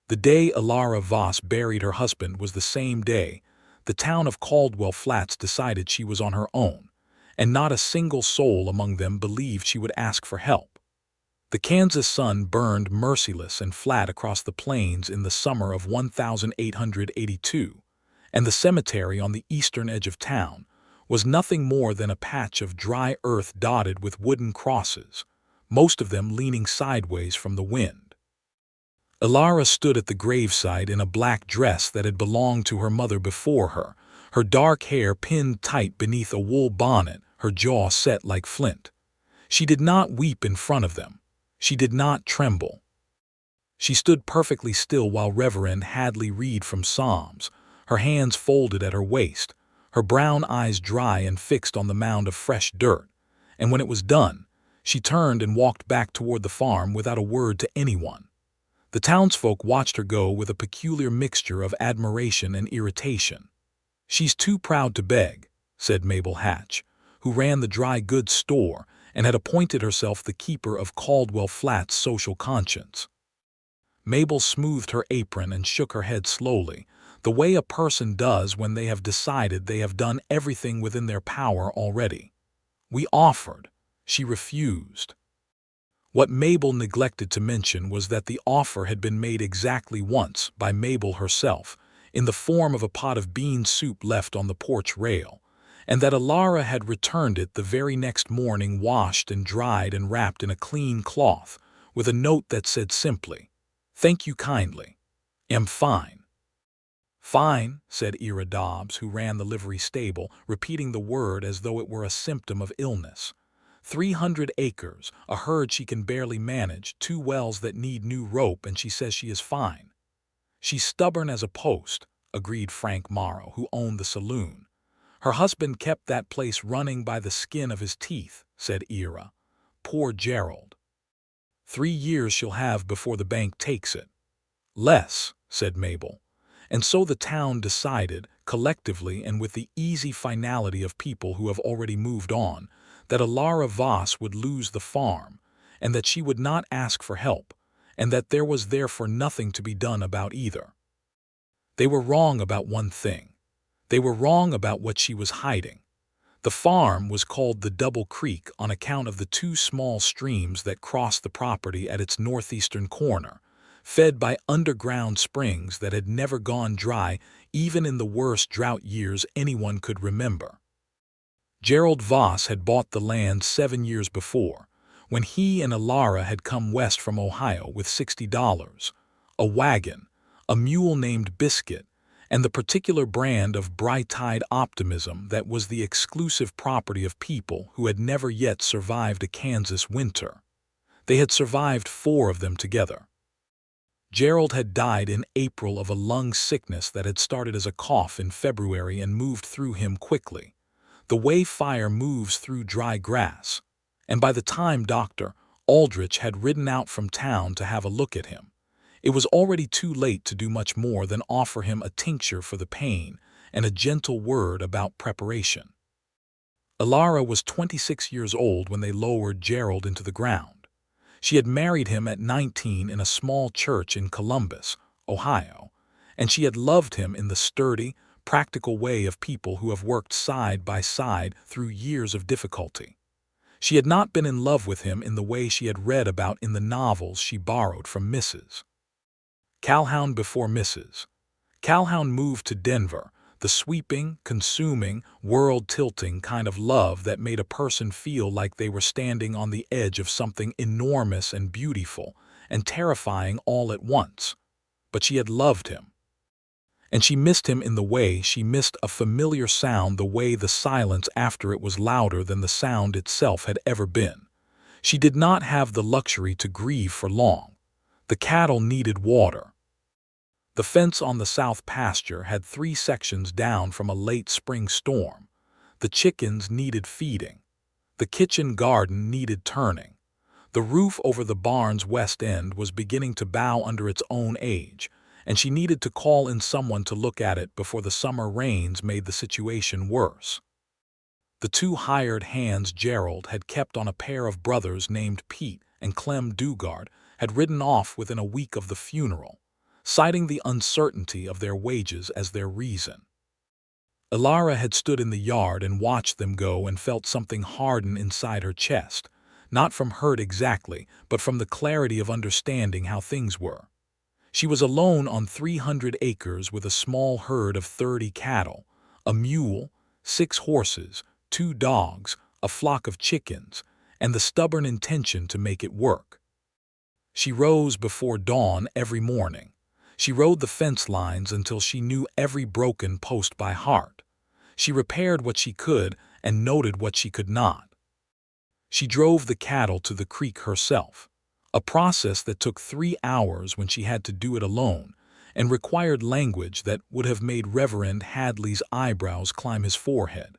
The day Elara Voss buried her husband was the same day the town of Caldwell Flats decided she was on her own, and not a single soul among them believed she would ask for help. The Kansas sun burned merciless and flat across the plains in the summer of 1882, and the cemetery on the eastern edge of town was nothing more than a patch of dry earth dotted with wooden crosses, most of them leaning sideways from the wind. Elara stood at the graveside in a black dress that had belonged to her mother before her dark hair pinned tight beneath a wool bonnet, her jaw set like flint. She did not weep in front of them. She did not tremble. She stood perfectly still while Reverend Hadley read from Psalms, her hands folded at her waist, her brown eyes dry and fixed on the mound of fresh dirt, and when it was done, she turned and walked back toward the farm without a word to anyone. The townsfolk watched her go with a peculiar mixture of admiration and irritation. "She's too proud to beg," said Mabel Hatch, who ran the dry goods store and had appointed herself the keeper of Caldwell Flats' social conscience. Mabel smoothed her apron and shook her head slowly, the way a person does when they have decided they have done everything within their power already. "We offered. She refused." What Mabel neglected to mention was that the offer had been made exactly once by Mabel herself, in the form of a pot of bean soup left on the porch rail, and that Elara had returned it the very next morning washed and dried and wrapped in a clean cloth, with a note that said simply, "Thank you kindly. Am fine." "Fine," said Ira Dobbs, who ran the livery stable, repeating the word as though it were a symptom of illness. 300 acres, a herd she can barely manage, 2 wells that need new rope, and she says she is fine. "She's stubborn as a post," agreed Frank Morrow, who owned the saloon. "Her husband kept that place running by the skin of his teeth," said Ira. "Poor Gerald. 3 years she'll have before the bank takes it." "Less," said Mabel. And so the town decided, collectively and with the easy finality of people who have already moved on, that Elara Voss would lose the farm, and that she would not ask for help, and that there was therefore nothing to be done about either. They were wrong about one thing. They were wrong about what she was hiding. The farm was called the Double Creek on account of the 2 small streams that crossed the property at its northeastern corner, fed by underground springs that had never gone dry even in the worst drought years anyone could remember. Gerald Voss had bought the land 7 years before, when he and Elara had come west from Ohio with $60, a wagon, a mule named Biscuit, and the particular brand of bright-eyed optimism that was the exclusive property of people who had never yet survived a Kansas winter. They had survived 4 of them together. Gerald had died in April of a lung sickness that had started as a cough in February and moved through him quickly, the way fire moves through dry grass, and by the time Dr. Aldrich had ridden out from town to have a look at him, it was already too late to do much more than offer him a tincture for the pain and a gentle word about preparation. Elara was 26 years old when they lowered Gerald into the ground. She had married him at 19 in a small church in Columbus, Ohio, and she had loved him in the sturdy, practical way of people who have worked side by side through years of difficulty. She had not been in love with him in the way she had read about in the novels she borrowed from Mrs. Calhoun before Mrs. Calhoun moved to Denver, the sweeping, consuming, world-tilting kind of love that made a person feel like they were standing on the edge of something enormous and beautiful and terrifying all at once. But she had loved him. And she missed him in the way she missed a familiar sound, the way the silence after it was louder than the sound itself had ever been. She did not have the luxury to grieve for long. The cattle needed water. The fence on the south pasture had 3 sections down from a late spring storm. The chickens needed feeding. The kitchen garden needed turning. The roof over the barn's west end was beginning to bow under its own age, and she needed to call in someone to look at it before the summer rains made the situation worse. The 2 hired hands Gerald had kept on a pair of brothers named Pete and Clem Dugard had ridden off within a week of the funeral, citing the uncertainty of their wages as their reason. Elara had stood in the yard and watched them go and felt something harden inside her chest, not from hurt exactly, but from the clarity of understanding how things were. She was alone on 300 acres with a small herd of 30 cattle, a mule, 6 horses, 2 dogs, a flock of chickens, and the stubborn intention to make it work. She rose before dawn every morning. She rode the fence lines until she knew every broken post by heart. She repaired what she could and noted what she could not. She drove the cattle to the creek herself, a process that took 3 hours when she had to do it alone and required language that would have made Reverend Hadley's eyebrows climb his forehead.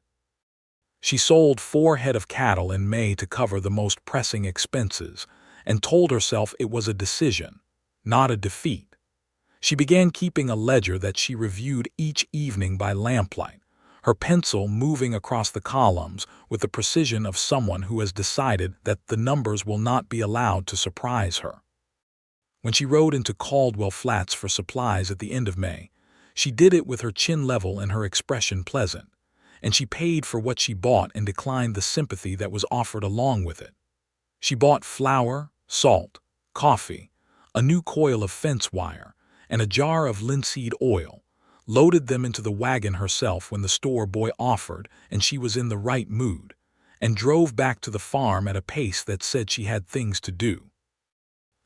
She sold 4 head of cattle in May to cover the most pressing expenses and told herself it was a decision, not a defeat. She began keeping a ledger that she reviewed each evening by lamplight, her pencil moving across the columns with the precision of someone who has decided that the numbers will not be allowed to surprise her. When she rode into Caldwell Flats for supplies at the end of May, she did it with her chin level and her expression pleasant, and she paid for what she bought and declined the sympathy that was offered along with it. She bought flour, salt, coffee, a new coil of fence wire, and a jar of linseed oil, loaded them into the wagon herself when the store boy offered and she was in the right mood, and drove back to the farm at a pace that said she had things to do.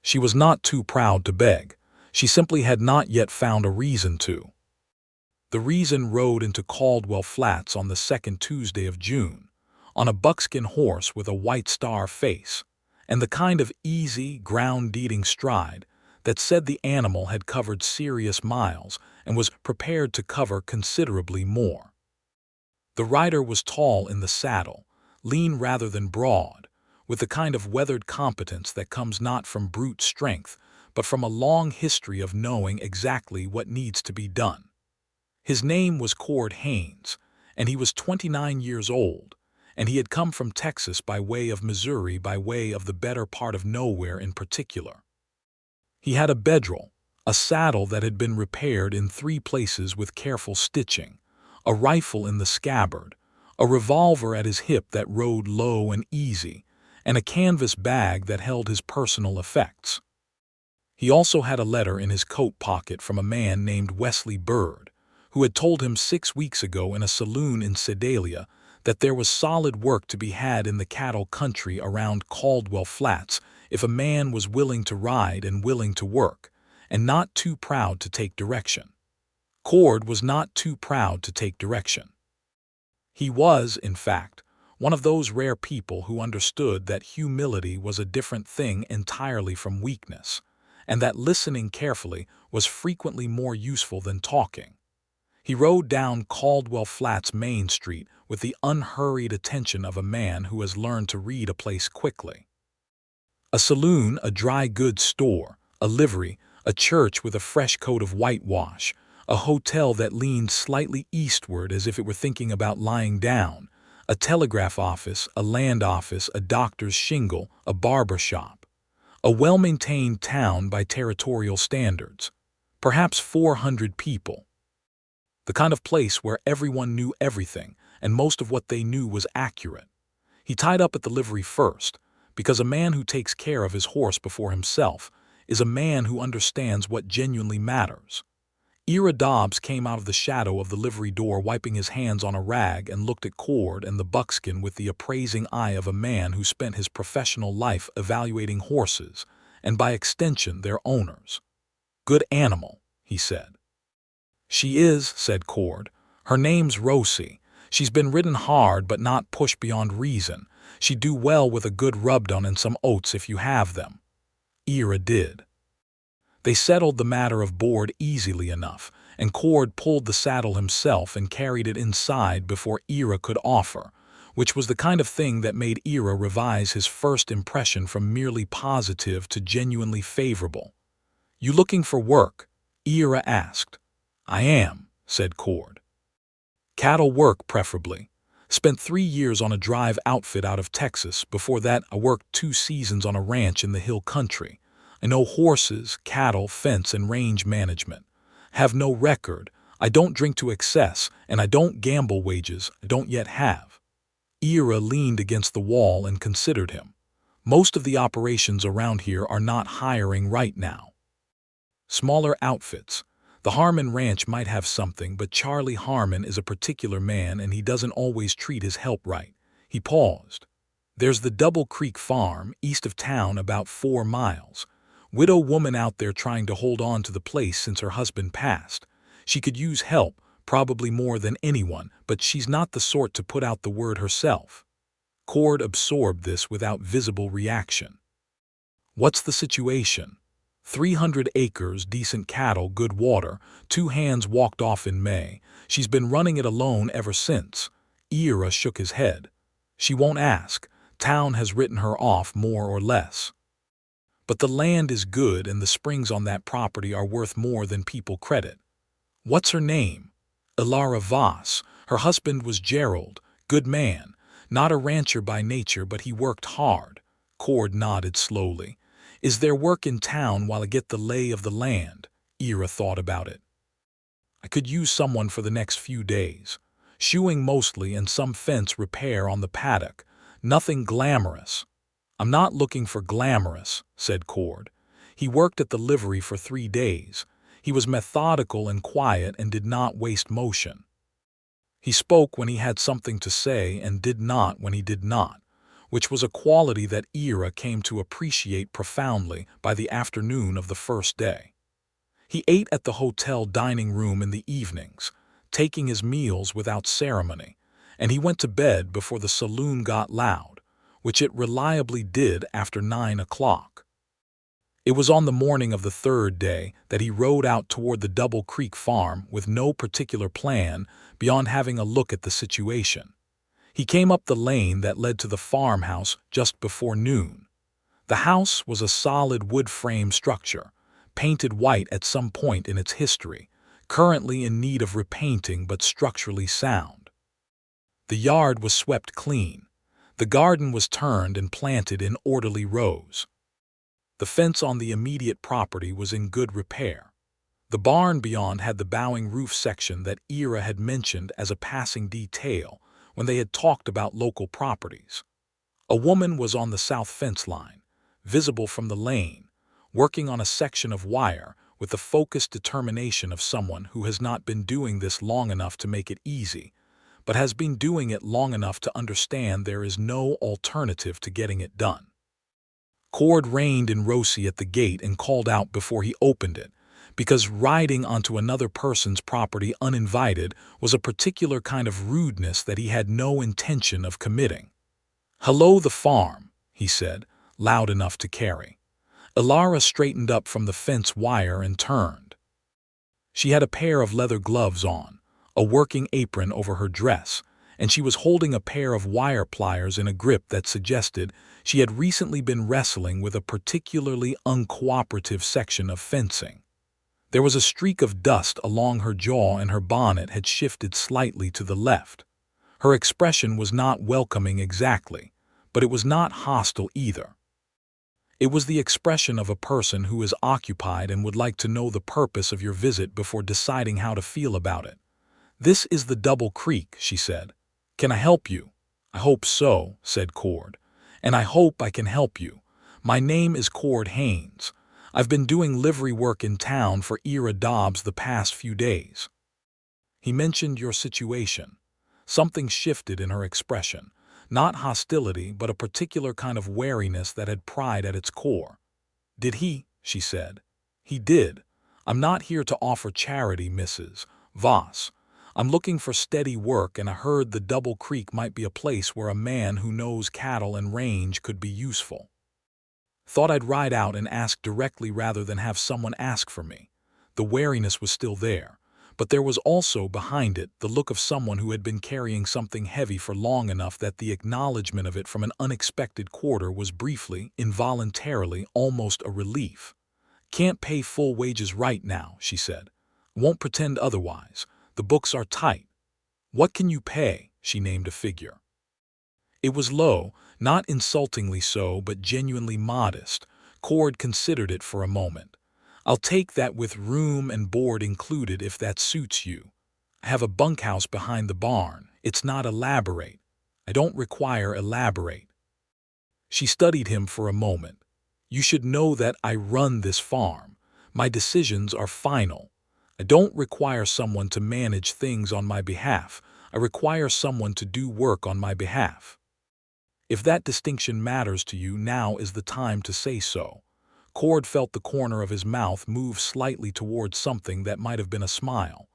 She was not too proud to beg. She simply had not yet found a reason to. The reason rode into Caldwell Flats on the second Tuesday of June, on a buckskin horse with a white star face, and the kind of easy, ground-eating stride that said the animal had covered serious miles and was prepared to cover considerably more. The rider was tall in the saddle, lean rather than broad, with the kind of weathered competence that comes not from brute strength, but from a long history of knowing exactly what needs to be done. His name was Cord Haines, and he was 29 years old, and he had come from Texas by way of Missouri by way of the better part of nowhere in particular. He had a bedrel, a saddle that had been repaired in 3 places with careful stitching, a rifle in the scabbard, a revolver at his hip that rode low and easy, and a canvas bag that held his personal effects. He also had a letter in his coat pocket from a man named Wesley Bird, who had told him 6 weeks ago in a saloon in Sedalia that there was solid work to be had in the cattle country around Caldwell Flats if a man was willing to ride and willing to work, and not too proud to take direction. Cord was not too proud to take direction. He was, in fact, one of those rare people who understood that humility was a different thing entirely from weakness, and that listening carefully was frequently more useful than talking. He rode down Caldwell Flats Main Street with the unhurried attention of a man who has learned to read a place quickly. A saloon, a dry goods store, a livery, a church with a fresh coat of whitewash, a hotel that leaned slightly eastward as if it were thinking about lying down, a telegraph office, a land office, a doctor's shingle, a barber shop. A well-maintained town by territorial standards. Perhaps 400 people. The kind of place where everyone knew everything, and most of what they knew was accurate. He tied up at the livery first, because a man who takes care of his horse before himself is a man who understands what genuinely matters. Ira Dobbs came out of the shadow of the livery door wiping his hands on a rag and looked at Cord and the buckskin with the appraising eye of a man who spent his professional life evaluating horses, and by extension their owners. "Good animal," he said. "She is," said Cord. "Her name's Rosie. She's been ridden hard but not pushed beyond reason. She'd do well with a good rub-down and some oats if you have them." Ira did. They settled the matter of board easily enough, and Cord pulled the saddle himself and carried it inside before Ira could offer, which was the kind of thing that made Ira revise his first impression from merely positive to genuinely favorable. "You looking for work?" Ira asked. "I am," said Cord. "Cattle work, preferably. Spent 3 years on a drive outfit out of Texas. Before that, I worked 2 seasons on a ranch in the hill country. I know horses, cattle, fence, and range management. Have no record. I don't drink to excess, and I don't gamble wages I don't yet have. Elara leaned against the wall and considered him. Most of the operations around here are not hiring right now. Smaller outfits. The Harmon Ranch might have something, but Charlie Harmon is a particular man and he doesn't always treat his help right. He paused. There's the Double Creek Farm, east of town about 4 miles. Widow woman out there trying to hold on to the place since her husband passed. She could use help, probably more than anyone, but she's not the sort to put out the word herself. Cord absorbed this without visible reaction. What's the situation? 300 acres, decent cattle, good water. 2 hands walked off in May. She's been running it alone ever since. Elara shook his head. She won't ask. Town has written her off more or less. But the land is good and the springs on that property are worth more than people credit. What's her name? Elara Voss. Her husband was Gerald. Good man. Not a rancher by nature, but he worked hard. Cord nodded slowly. Is there work in town while I get the lay of the land? Elara thought about it. I could use someone for the next few days. Shoeing mostly and some fence repair on the paddock. Nothing glamorous. I'm not looking for glamorous, said Cord. He worked at the livery for 3 days. He was methodical and quiet and did not waste motion. He spoke when he had something to say and did not when he did not, which was a quality that Elara came to appreciate profoundly by the afternoon of the first day. He ate at the hotel dining room in the evenings, taking his meals without ceremony, and he went to bed before the saloon got loud, which it reliably did after 9 o'clock. It was on the morning of the 3rd day that he rode out toward the Double Creek Farm with no particular plan beyond having a look at the situation. He came up the lane that led to the farmhouse just before noon. The house was a solid wood-frame structure, painted white at some point in its history, currently in need of repainting but structurally sound. The yard was swept clean. The garden was turned and planted in orderly rows. The fence on the immediate property was in good repair. The barn beyond had the bowing roof section that Elara had mentioned as a passing detail when they had talked about local properties. A woman was on the south fence line, visible from the lane, working on a section of wire with the focused determination of someone who has not been doing this long enough to make it easy, but has been doing it long enough to understand there is no alternative to getting it done. Cord reined in Rosie at the gate and called out before he opened it, because riding onto another person's property uninvited was a particular kind of rudeness that he had no intention of committing. "Hello, the farm," he said, loud enough to carry. Elara straightened up from the fence wire and turned. She had a pair of leather gloves on, a working apron over her dress, and she was holding a pair of wire pliers in a grip that suggested she had recently been wrestling with a particularly uncooperative section of fencing. There was a streak of dust along her jaw and her bonnet had shifted slightly to the left. Her expression was not welcoming exactly, but it was not hostile either. It was the expression of a person who is occupied and would like to know the purpose of your visit before deciding how to feel about it. "This is the Double Creek," she said. "Can I help you?" "I hope so," said Cord. "And I hope I can help you. My name is Cord Haines. I've been doing livery work in town for Elara Dobbs the past few days." He mentioned your situation. Something shifted in her expression. Not hostility, but a particular kind of wariness that had pride at its core. "Did he?" she said. "He did. I'm not here to offer charity, Mrs. Voss. I'm looking for steady work, and I heard the Double Creek might be a place where a man who knows cattle and range could be useful. Thought I'd ride out and ask directly rather than have someone ask for me." The wariness was still there, but there was also behind it the look of someone who had been carrying something heavy for long enough that the acknowledgement of it from an unexpected quarter was briefly, involuntarily, almost a relief. "Can't pay full wages right now," she said. "Won't pretend otherwise. The books are tight." "What can you pay?" She named a figure. It was low, not insultingly so, but genuinely modest. Cord considered it for a moment. "I'll take that with room and board included if that suits you. I have a bunkhouse behind the barn. It's not elaborate. I don't require elaborate." She studied him for a moment. "You should know that I run this farm. My decisions are final. I don't require someone to manage things on my behalf. I require someone to do work on my behalf. If that distinction matters to you, now is the time to say so." Cord felt the corner of his mouth move slightly towards something that might have been a smile.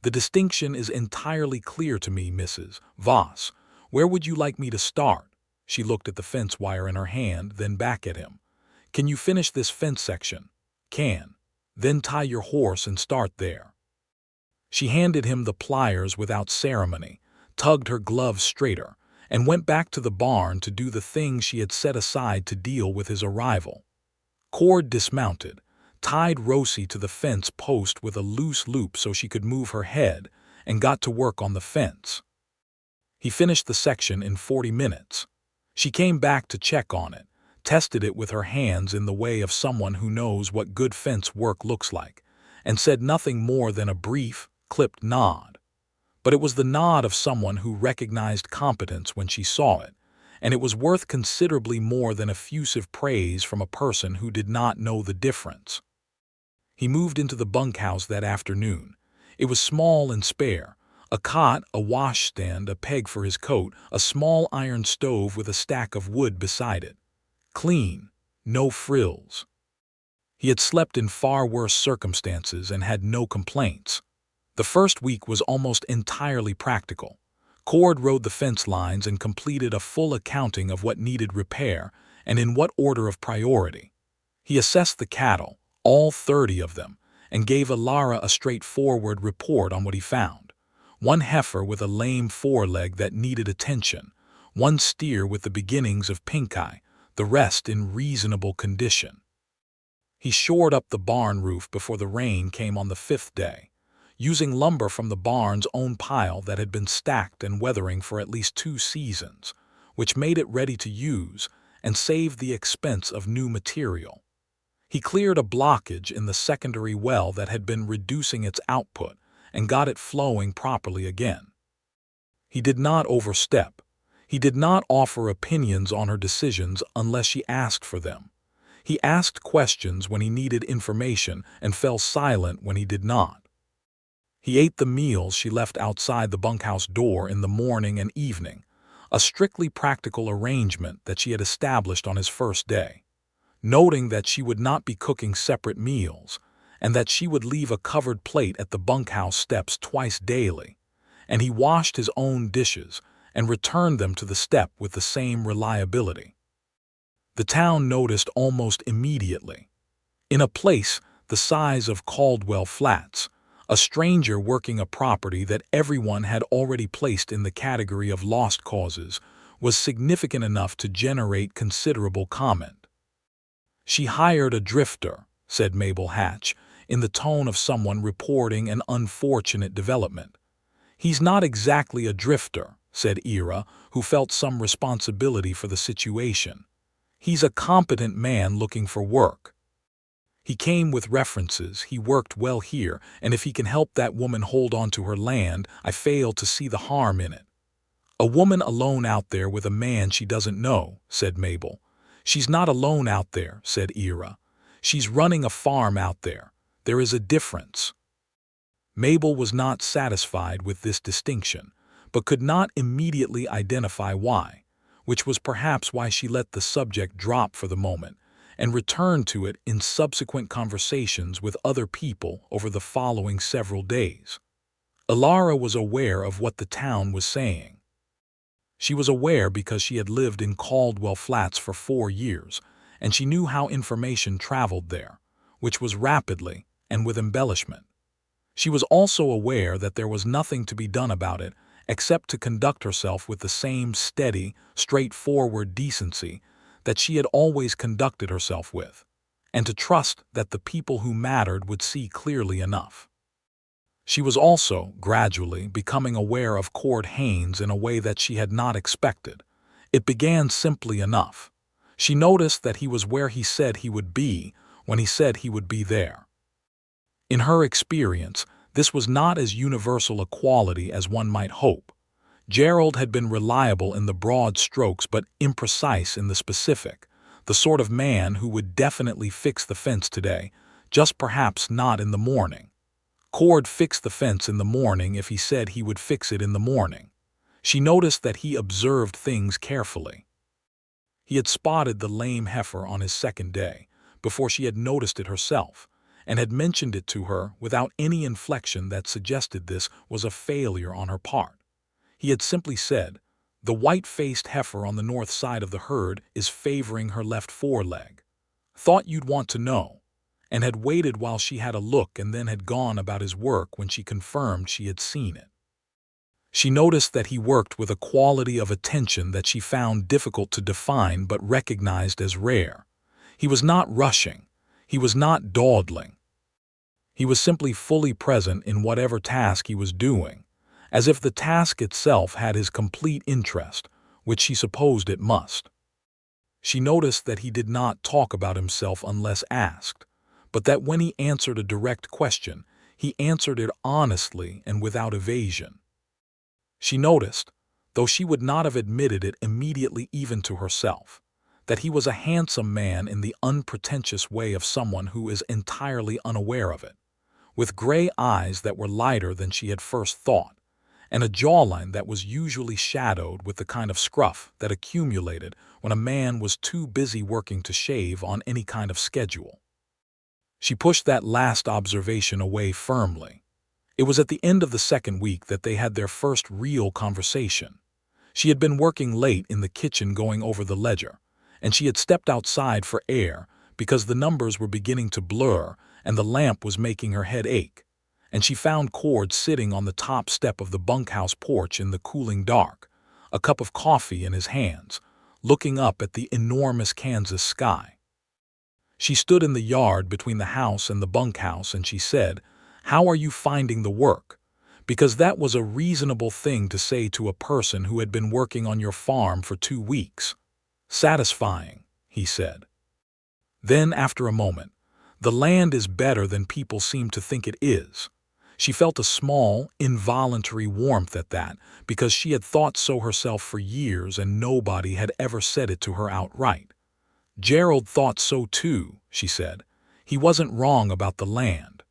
"The distinction is entirely clear to me, Mrs. Voss. Where would you like me to start?" She looked at the fence wire in her hand, then back at him. "Can you finish this fence section?" "Can." "Then tie your horse and start there." She handed him the pliers without ceremony, tugged her gloves straighter, and went back to the barn to do the thing she had set aside to deal with his arrival. Cord dismounted, tied Rosie to the fence post with a loose loop so she could move her head, and got to work on the fence. He finished the section in 40 minutes. She came back to check on it, tested it with her hands in the way of someone who knows what good fence work looks like, and said nothing more than a brief, clipped nod. But it was the nod of someone who recognized competence when she saw it, and it was worth considerably more than effusive praise from a person who did not know the difference. He moved into the bunkhouse that afternoon. It was small and spare. A cot, a washstand, a peg for his coat, a small iron stove with a stack of wood beside it. Clean, no frills. He had slept in far worse circumstances and had no complaints. The first week was almost entirely practical. Cord rode the fence lines and completed a full accounting of what needed repair and in what order of priority. He assessed the cattle, all 30 of them, and gave Elara a straightforward report on what he found. One heifer with a lame foreleg that needed attention, one steer with the beginnings of pink eye, the rest in reasonable condition. He shored up the barn roof before the rain came on the 5th day, using lumber from the barn's own pile that had been stacked and weathering for at least 2 seasons, which made it ready to use and saved the expense of new material. He cleared a blockage in the secondary well that had been reducing its output and got it flowing properly again. He did not overstep. He did not offer opinions on her decisions unless she asked for them. He asked questions when he needed information and fell silent when he did not. He ate the meals she left outside the bunkhouse door in the morning and evening, a strictly practical arrangement that she had established on his first day, noting that she would not be cooking separate meals and that she would leave a covered plate at the bunkhouse steps twice daily, and he washed his own dishes and returned them to the step with the same reliability. The town noticed almost immediately. In a place the size of Caldwell Flats, a stranger working a property that everyone had already placed in the category of lost causes was significant enough to generate considerable comment. "She hired a drifter," said Mabel Hatch, in the tone of someone reporting an unfortunate development. "He's not exactly a drifter," said Elara, who felt some responsibility for the situation. "He's a competent man looking for work. He came with references, he worked well here, and if he can help that woman hold on to her land, I fail to see the harm in it." "A woman alone out there with a man she doesn't know," said Mabel. "She's not alone out there," said Elara. "She's running a farm out there. There is a difference." Mabel was not satisfied with this distinction, but could not immediately identify why, which was perhaps why she let the subject drop for the moment and returned to it in subsequent conversations with other people over the following several days. Elara was aware of what the town was saying. She was aware because she had lived in Caldwell Flats for 4 years, and she knew how information traveled there, which was rapidly and with embellishment. She was also aware that there was nothing to be done about it except to conduct herself with the same steady, straightforward decency that she had always conducted herself with, and to trust that the people who mattered would see clearly enough. She was also, gradually, becoming aware of Cord Haines in a way that she had not expected. It began simply enough. She noticed that he was where he said he would be when he said he would be there. In her experience, this was not as universal a quality as one might hope. Gerald had been reliable in the broad strokes but imprecise in the specific, the sort of man who would definitely fix the fence today, just perhaps not in the morning. Cord fixed the fence in the morning if he said he would fix it in the morning. She noticed that he observed things carefully. He had spotted the lame heifer on his second day, before she had noticed it herself, and had mentioned it to her without any inflection that suggested this was a failure on her part. He had simply said, "The white-faced heifer on the north side of the herd is favoring her left foreleg. Thought you'd want to know," and had waited while she had a look and then had gone about his work when she confirmed she had seen it. She noticed that he worked with a quality of attention that she found difficult to define but recognized as rare. He was not rushing. He was not dawdling. He was simply fully present in whatever task he was doing, as if the task itself had his complete interest, which she supposed it must. She noticed that he did not talk about himself unless asked, but that when he answered a direct question, he answered it honestly and without evasion. She noticed, though she would not have admitted it immediately even to herself, that he was a handsome man in the unpretentious way of someone who is entirely unaware of it, with gray eyes that were lighter than she had first thought, and a jawline that was usually shadowed with the kind of scruff that accumulated when a man was too busy working to shave on any kind of schedule. She pushed that last observation away firmly. It was at the end of the second week that they had their first real conversation. She had been working late in the kitchen going over the ledger, and she had stepped outside for air because the numbers were beginning to blur and the lamp was making her head ache, and she found Cord sitting on the top step of the bunkhouse porch in the cooling dark, a cup of coffee in his hands, looking up at the enormous Kansas sky. She stood in the yard between the house and the bunkhouse and she said, "How are you finding the work?" Because that was a reasonable thing to say to a person who had been working on your farm for 2 weeks. "Satisfying," he said. Then, after a moment, "The land is better than people seem to think it is." She felt a small, involuntary warmth at that because she had thought so herself for years and nobody had ever said it to her outright. "Gerald thought so too," she said. "He wasn't wrong about the land.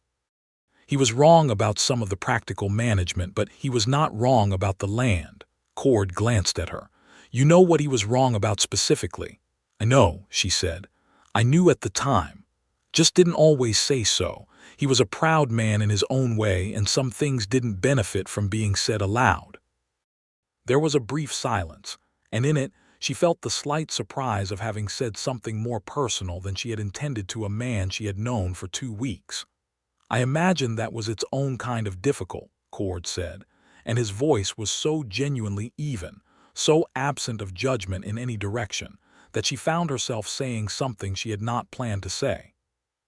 He was wrong about some of the practical management, but he was not wrong about the land." Cord glanced at her. "You know what he was wrong about specifically?" "I know," she said. "I knew at the time. Just didn't always say so. He was a proud man in his own way, and some things didn't benefit from being said aloud." There was a brief silence, and in it she felt the slight surprise of having said something more personal than she had intended to a man she had known for 2 weeks. "I imagine that was its own kind of difficult," Cord said, and his voice was so genuinely even, so absent of judgment in any direction, that she found herself saying something she had not planned to say.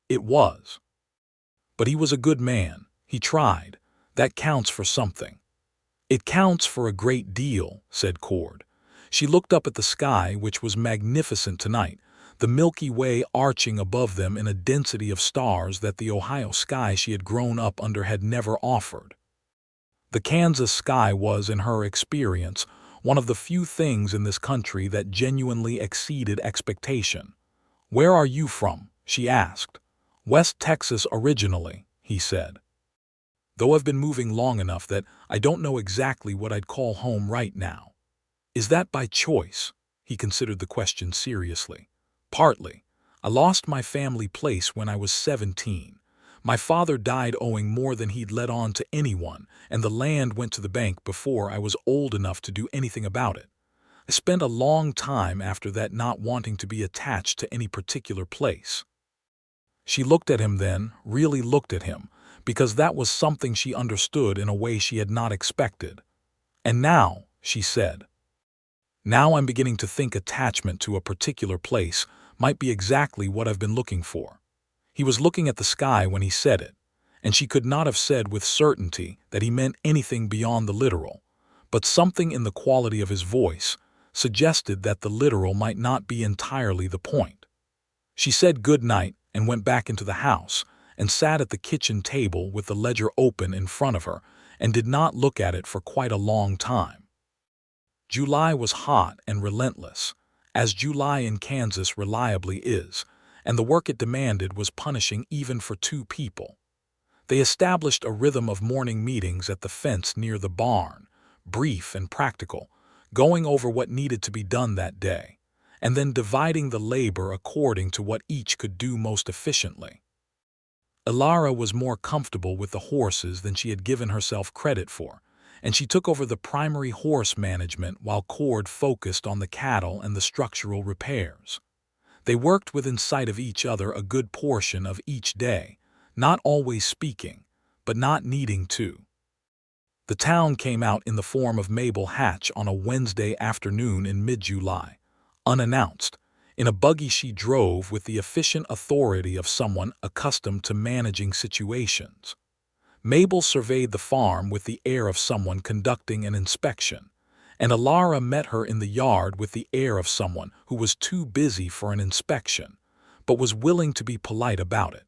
"It was. But he was a good man. He tried. That counts for something." "It counts for a great deal," said Cord. She looked up at the sky, which was magnificent tonight, the Milky Way arching above them in a density of stars that the Ohio sky she had grown up under had never offered. The Kansas sky was, in her experience, one of the few things in this country that genuinely exceeded expectation. "Where are you from?" she asked. "West Texas originally," he said. "Though I've been moving long enough that I don't know exactly what I'd call home right now." "Is that by choice?" He considered the question seriously. "Partly. I lost my family place when I was 17. My father died owing more than he'd let on to anyone, and the land went to the bank before I was old enough to do anything about it. I spent a long time after that not wanting to be attached to any particular place." She looked at him then, really looked at him, because that was something she understood in a way she had not expected. "And now," she said, "now I'm beginning to think attachment to a particular place might be exactly what I've been looking for." He was looking at the sky when he said it, and she could not have said with certainty that he meant anything beyond the literal, but something in the quality of his voice, suggested that the literal might not be entirely the point. She said good night and went back into the house and sat at the kitchen table with the ledger open in front of her and did not look at it for quite a long time. July was hot and relentless, as July in Kansas reliably is, and the work it demanded was punishing even for two people. They established a rhythm of morning meetings at the fence near the barn, brief and practical, going over what needed to be done that day, and then dividing the labor according to what each could do most efficiently. Elara was more comfortable with the horses than she had given herself credit for, and she took over the primary horse management while Cord focused on the cattle and the structural repairs. They worked within sight of each other a good portion of each day, not always speaking, but not needing to. The town came out in the form of Mabel Hatch on a Wednesday afternoon in mid-July, unannounced, in a buggy she drove with the efficient authority of someone accustomed to managing situations. Mabel surveyed the farm with the air of someone conducting an inspection, and Elara met her in the yard with the air of someone who was too busy for an inspection, but was willing to be polite about it.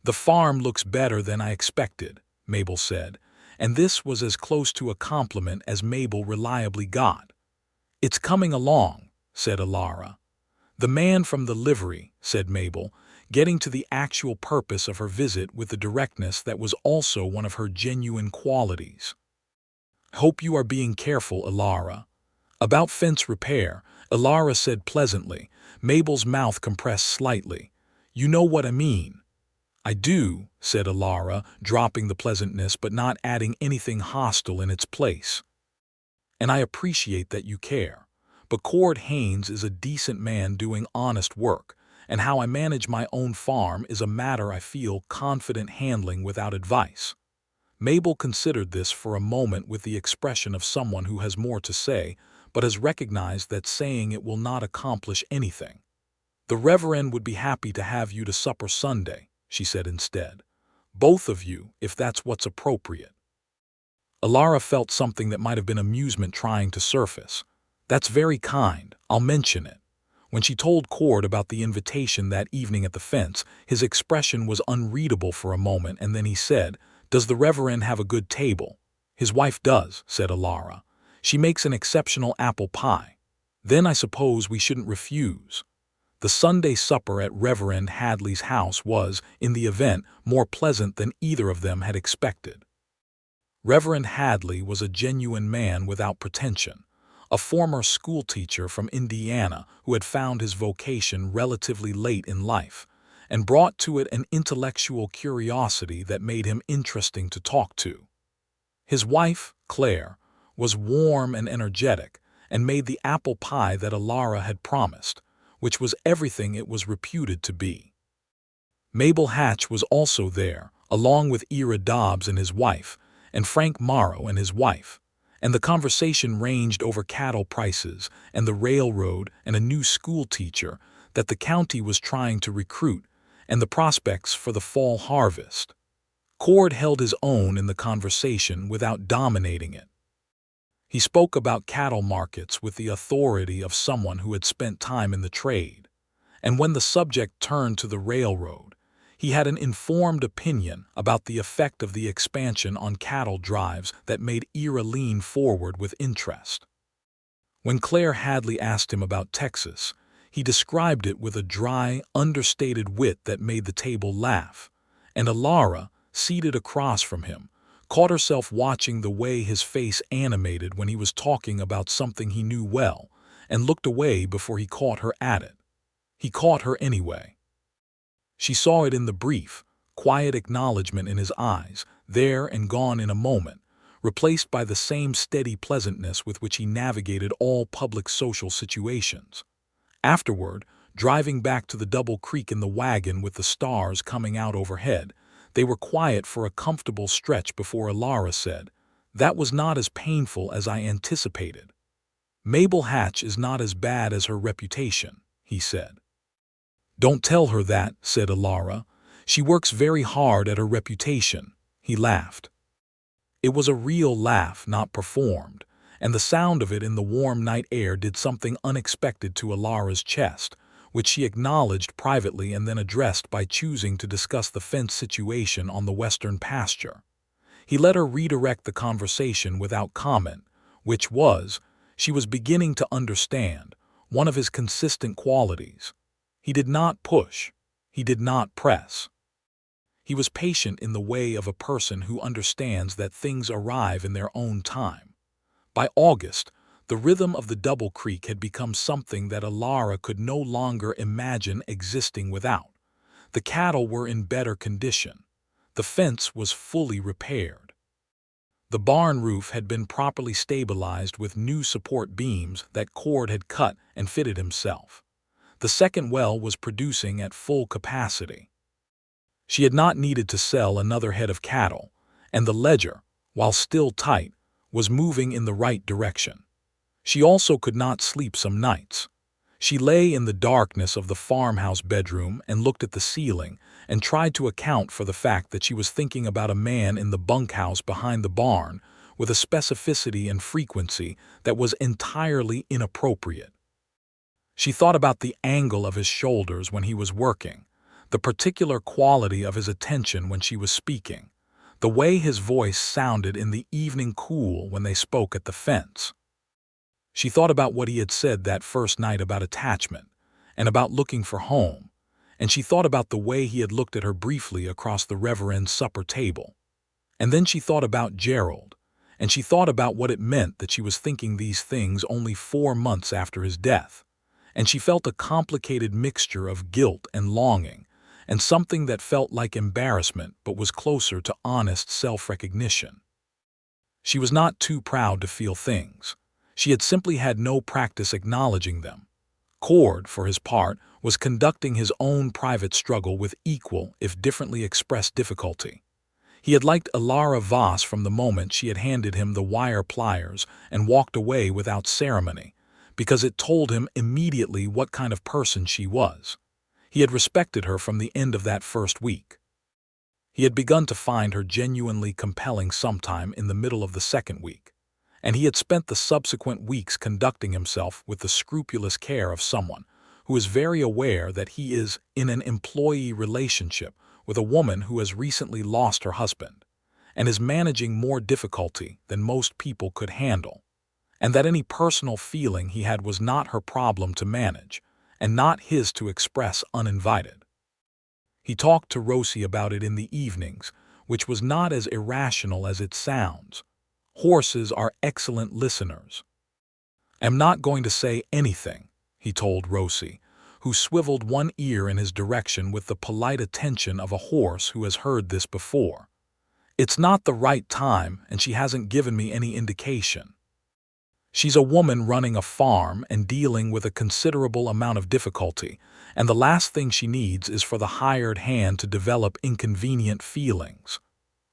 "The farm looks better than I expected," Mabel said, and this was as close to a compliment as Mabel reliably got. "It's coming along," said Elara. "The man from the livery," said Mabel, getting to the actual purpose of her visit with the directness that was also one of her genuine qualities. "Hope you are being careful, Elara." "About fence repair," Elara said pleasantly, Mabel's mouth compressed slightly. "You know what I mean." "I do," said Elara, dropping the pleasantness but not adding anything hostile in its place. "And I appreciate that you care. But Cord Haines is a decent man doing honest work, and how I manage my own farm is a matter I feel confident handling without advice." Mabel considered this for a moment with the expression of someone who has more to say, but has recognized that saying it will not accomplish anything. "The Reverend would be happy to have you to supper Sunday," she said instead. "Both of you, if that's what's appropriate." Elara felt something that might have been amusement trying to surface. "That's very kind, I'll mention it." When she told Cord about the invitation that evening at the fence, his expression was unreadable for a moment, and then he said, "Does the Reverend have a good table?" "His wife does," said Elara. "She makes an exceptional apple pie." "Then I suppose we shouldn't refuse." The Sunday supper at Reverend Hadley's house was, in the event, more pleasant than either of them had expected. Reverend Hadley was a genuine man without pretension, a former schoolteacher from Indiana who had found his vocation relatively late in life, and brought to it an intellectual curiosity that made him interesting to talk to. His wife, Claire, was warm and energetic, and made the apple pie that Elara had promised, which was everything it was reputed to be. Mabel Hatch was also there, along with Ira Dobbs and his wife, and Frank Morrow and his wife, and the conversation ranged over cattle prices and the railroad and a new school teacher that the county was trying to recruit and the prospects for the fall harvest. Cord held his own in the conversation without dominating it. He spoke about cattle markets with the authority of someone who had spent time in the trade, and when the subject turned to the railroad, he had an informed opinion about the effect of the expansion on cattle drives that made Ira lean forward with interest. When Claire Hadley asked him about Texas, he described it with a dry, understated wit that made the table laugh, and Elara, seated across from him, caught herself watching the way his face animated when he was talking about something he knew well, and looked away before he caught her at it. He caught her anyway. She saw it in the brief, quiet acknowledgment in his eyes, there and gone in a moment, replaced by the same steady pleasantness with which he navigated all public social situations. Afterward, driving back to the Double Creek in the wagon with the stars coming out overhead, they were quiet for a comfortable stretch before Elara said, "That was not as painful as I anticipated." "Mabel Hatch is not as bad as her reputation," he said. "Don't tell her that," said Elara. "She works very hard at her reputation." He laughed. It was a real laugh, not performed, and the sound of it in the warm night air did something unexpected to Elara's chest, which she acknowledged privately and then addressed by choosing to discuss the fence situation on the western pasture. He let her redirect the conversation without comment, which was, she was beginning to understand, one of his consistent qualities. He did not push. He did not press. He was patient in the way of a person who understands that things arrive in their own time. By August, the rhythm of the Double Creek had become something that Elara could no longer imagine existing without. The cattle were in better condition. The fence was fully repaired. The barn roof had been properly stabilized with new support beams that Cord had cut and fitted himself. The second well was producing at full capacity. She had not needed to sell another head of cattle, and the ledger, while still tight, was moving in the right direction. She also could not sleep some nights. She lay in the darkness of the farmhouse bedroom and looked at the ceiling and tried to account for the fact that she was thinking about a man in the bunkhouse behind the barn with a specificity and frequency that was entirely inappropriate. She thought about the angle of his shoulders when he was working, the particular quality of his attention when she was speaking, the way his voice sounded in the evening cool when they spoke at the fence. She thought about what he had said that first night about attachment and about looking for home, and she thought about the way he had looked at her briefly across the reverend's supper table. And then she thought about Gerald, and she thought about what it meant that she was thinking these things only 4 months after his death, and she felt a complicated mixture of guilt and longing, and something that felt like embarrassment but was closer to honest self-recognition. She was not too proud to feel things. She had simply had no practice acknowledging them. Cord, for his part, was conducting his own private struggle with equal, if differently expressed, difficulty. He had liked Elara Voss from the moment she had handed him the wire pliers and walked away without ceremony, because it told him immediately what kind of person she was. He had respected her from the end of that first week. He had begun to find her genuinely compelling sometime in the middle of the second week, and he had spent the subsequent weeks conducting himself with the scrupulous care of someone who is very aware that he is in an employee relationship with a woman who has recently lost her husband and is managing more difficulty than most people could handle, and that any personal feeling he had was not her problem to manage and not his to express uninvited. He talked to Rosie about it in the evenings, which was not as irrational as it sounds. Horses are excellent listeners. "I'm not going to say anything," he told Rosie, who swiveled one ear in his direction with the polite attention of a horse who has heard this before. "It's not the right time, and she hasn't given me any indication. She's a woman running a farm and dealing with a considerable amount of difficulty, and the last thing she needs is for the hired hand to develop inconvenient feelings."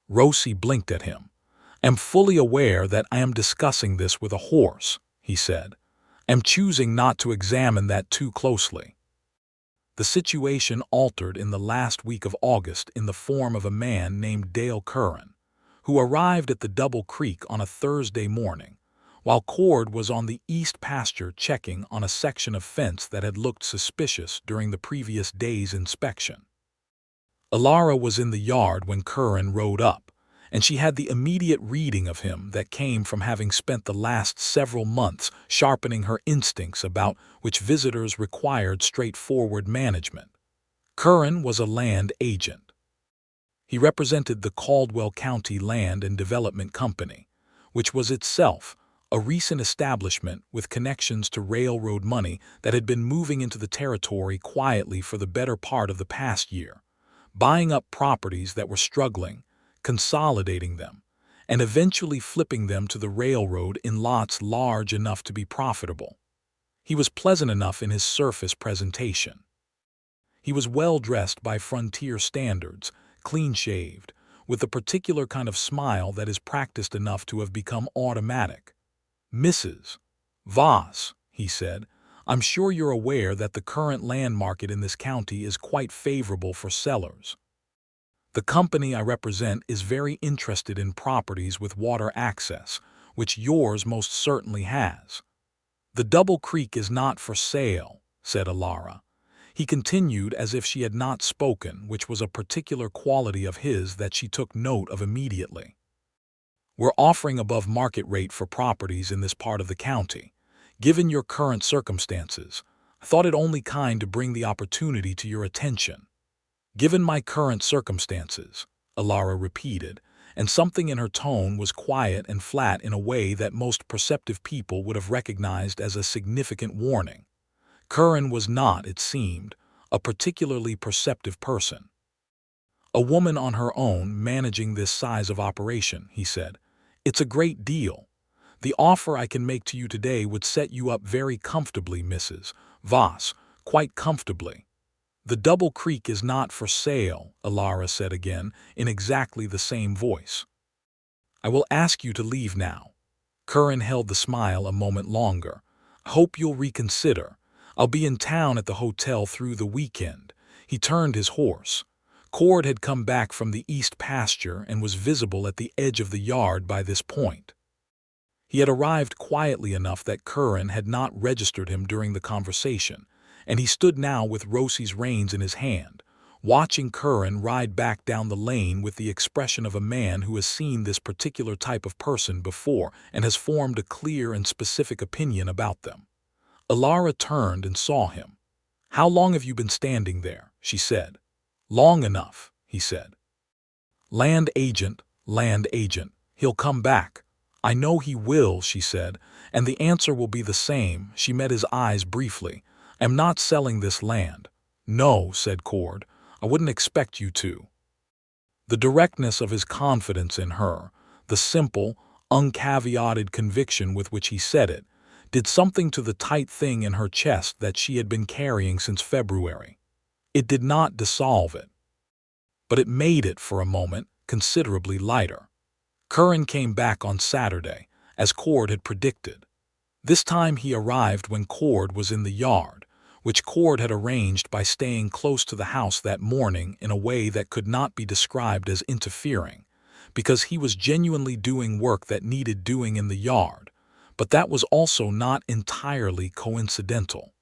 Rosie blinked at him. "I'm fully aware that I am discussing this with a horse," he said. "I'm choosing not to examine that too closely." The situation altered in the last week of August in the form of a man named Dale Curran, who arrived at the Double Creek on a Thursday morning, while Cord was on the east pasture checking on a section of fence that had looked suspicious during the previous day's inspection. Elara was in the yard when Curran rode up, and she had the immediate reading of him that came from having spent the last several months sharpening her instincts about which visitors required straightforward management. Curran was a land agent. He represented the Caldwell County Land and Development Company, which was itself a recent establishment with connections to railroad money that had been moving into the territory quietly for the better part of the past year, buying up properties that were struggling, consolidating them, and eventually flipping them to the railroad in lots large enough to be profitable. He was pleasant enough in his surface presentation. He was well dressed by frontier standards, clean-shaved, with the particular kind of smile that is practiced enough to have become automatic. "Mrs. Voss," he said, "I'm sure you're aware that the current land market in this county is quite favorable for sellers. The company I represent is very interested in properties with water access, which yours most certainly has. The Double Creek is not for sale, said Elara. He continued as if she had not spoken, which was a particular quality of his that she took note of immediately. We're offering above market rate for properties in this part of the county. Given your current circumstances, I thought it only kind to bring the opportunity to your attention. Given my current circumstances, Elara repeated, and something in her tone was quiet and flat in a way that most perceptive people would have recognized as a significant warning. Curran was not, it seemed, a particularly perceptive person. A woman on her own managing this size of operation, he said. It's a great deal. The offer I can make to you today would set you up very comfortably, Mrs. Voss, quite comfortably. The Double Creek is not for sale, Elara said again, in exactly the same voice. I will ask you to leave now. Curran held the smile a moment longer. I hope you'll reconsider. I'll be in town at the hotel through the weekend. He turned his horse. Cord had come back from the east pasture and was visible at the edge of the yard by this point. He had arrived quietly enough that Curran had not registered him during the conversation, and he stood now with Rosie's reins in his hand, watching Curran ride back down the lane with the expression of a man who has seen this particular type of person before and has formed a clear and specific opinion about them. Elara turned and saw him. "How long have you been standing there?" she said. "Long enough," he said. Land agent, he'll come back." "I know he will," she said, "and the answer will be the same." She met his eyes briefly. "I'm not selling this land." "No," said Cord, "I wouldn't expect you to." The directness of his confidence in her, the simple, uncaveated conviction with which he said it, did something to the tight thing in her chest that she had been carrying since February. It did not dissolve it, but it made it, for a moment, considerably lighter. Curran came back on Saturday, as Cord had predicted. This time he arrived when Cord was in the yard, which Cord had arranged by staying close to the house that morning in a way that could not be described as interfering, because he was genuinely doing work that needed doing in the yard, but that was also not entirely coincidental.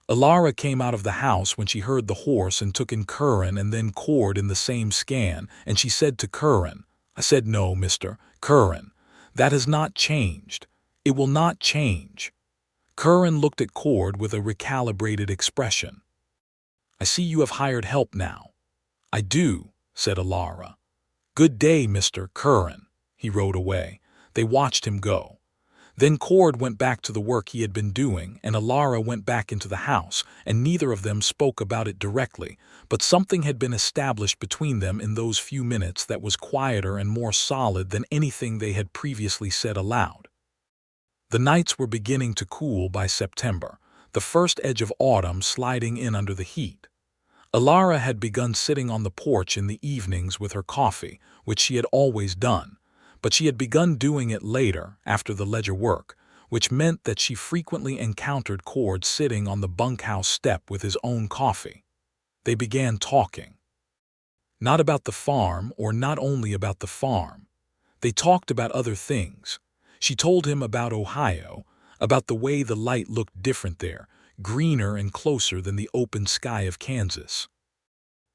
Elara came out of the house when she heard the horse and took in Curran and then Cord in the same scan, and she said to Curran, "I said no, Mr. Curran. That has not changed. It will not change." Curran looked at Cord with a recalibrated expression. "I see you have hired help now." "I do," said Elara. "Good day, Mr. Curran." He rode away. They watched him go. Then Cord went back to the work he had been doing, and Elara went back into the house, and neither of them spoke about it directly, but something had been established between them in those few minutes that was quieter and more solid than anything they had previously said aloud. The nights were beginning to cool by September, the first edge of autumn sliding in under the heat. Elara had begun sitting on the porch in the evenings with her coffee, which she had always done, but she had begun doing it later, after the ledger work, which meant that she frequently encountered Cord sitting on the bunkhouse step with his own coffee. They began talking. Not about the farm, or not only about the farm. They talked about other things. She told him about Ohio, about the way the light looked different there, greener and closer than the open sky of Kansas.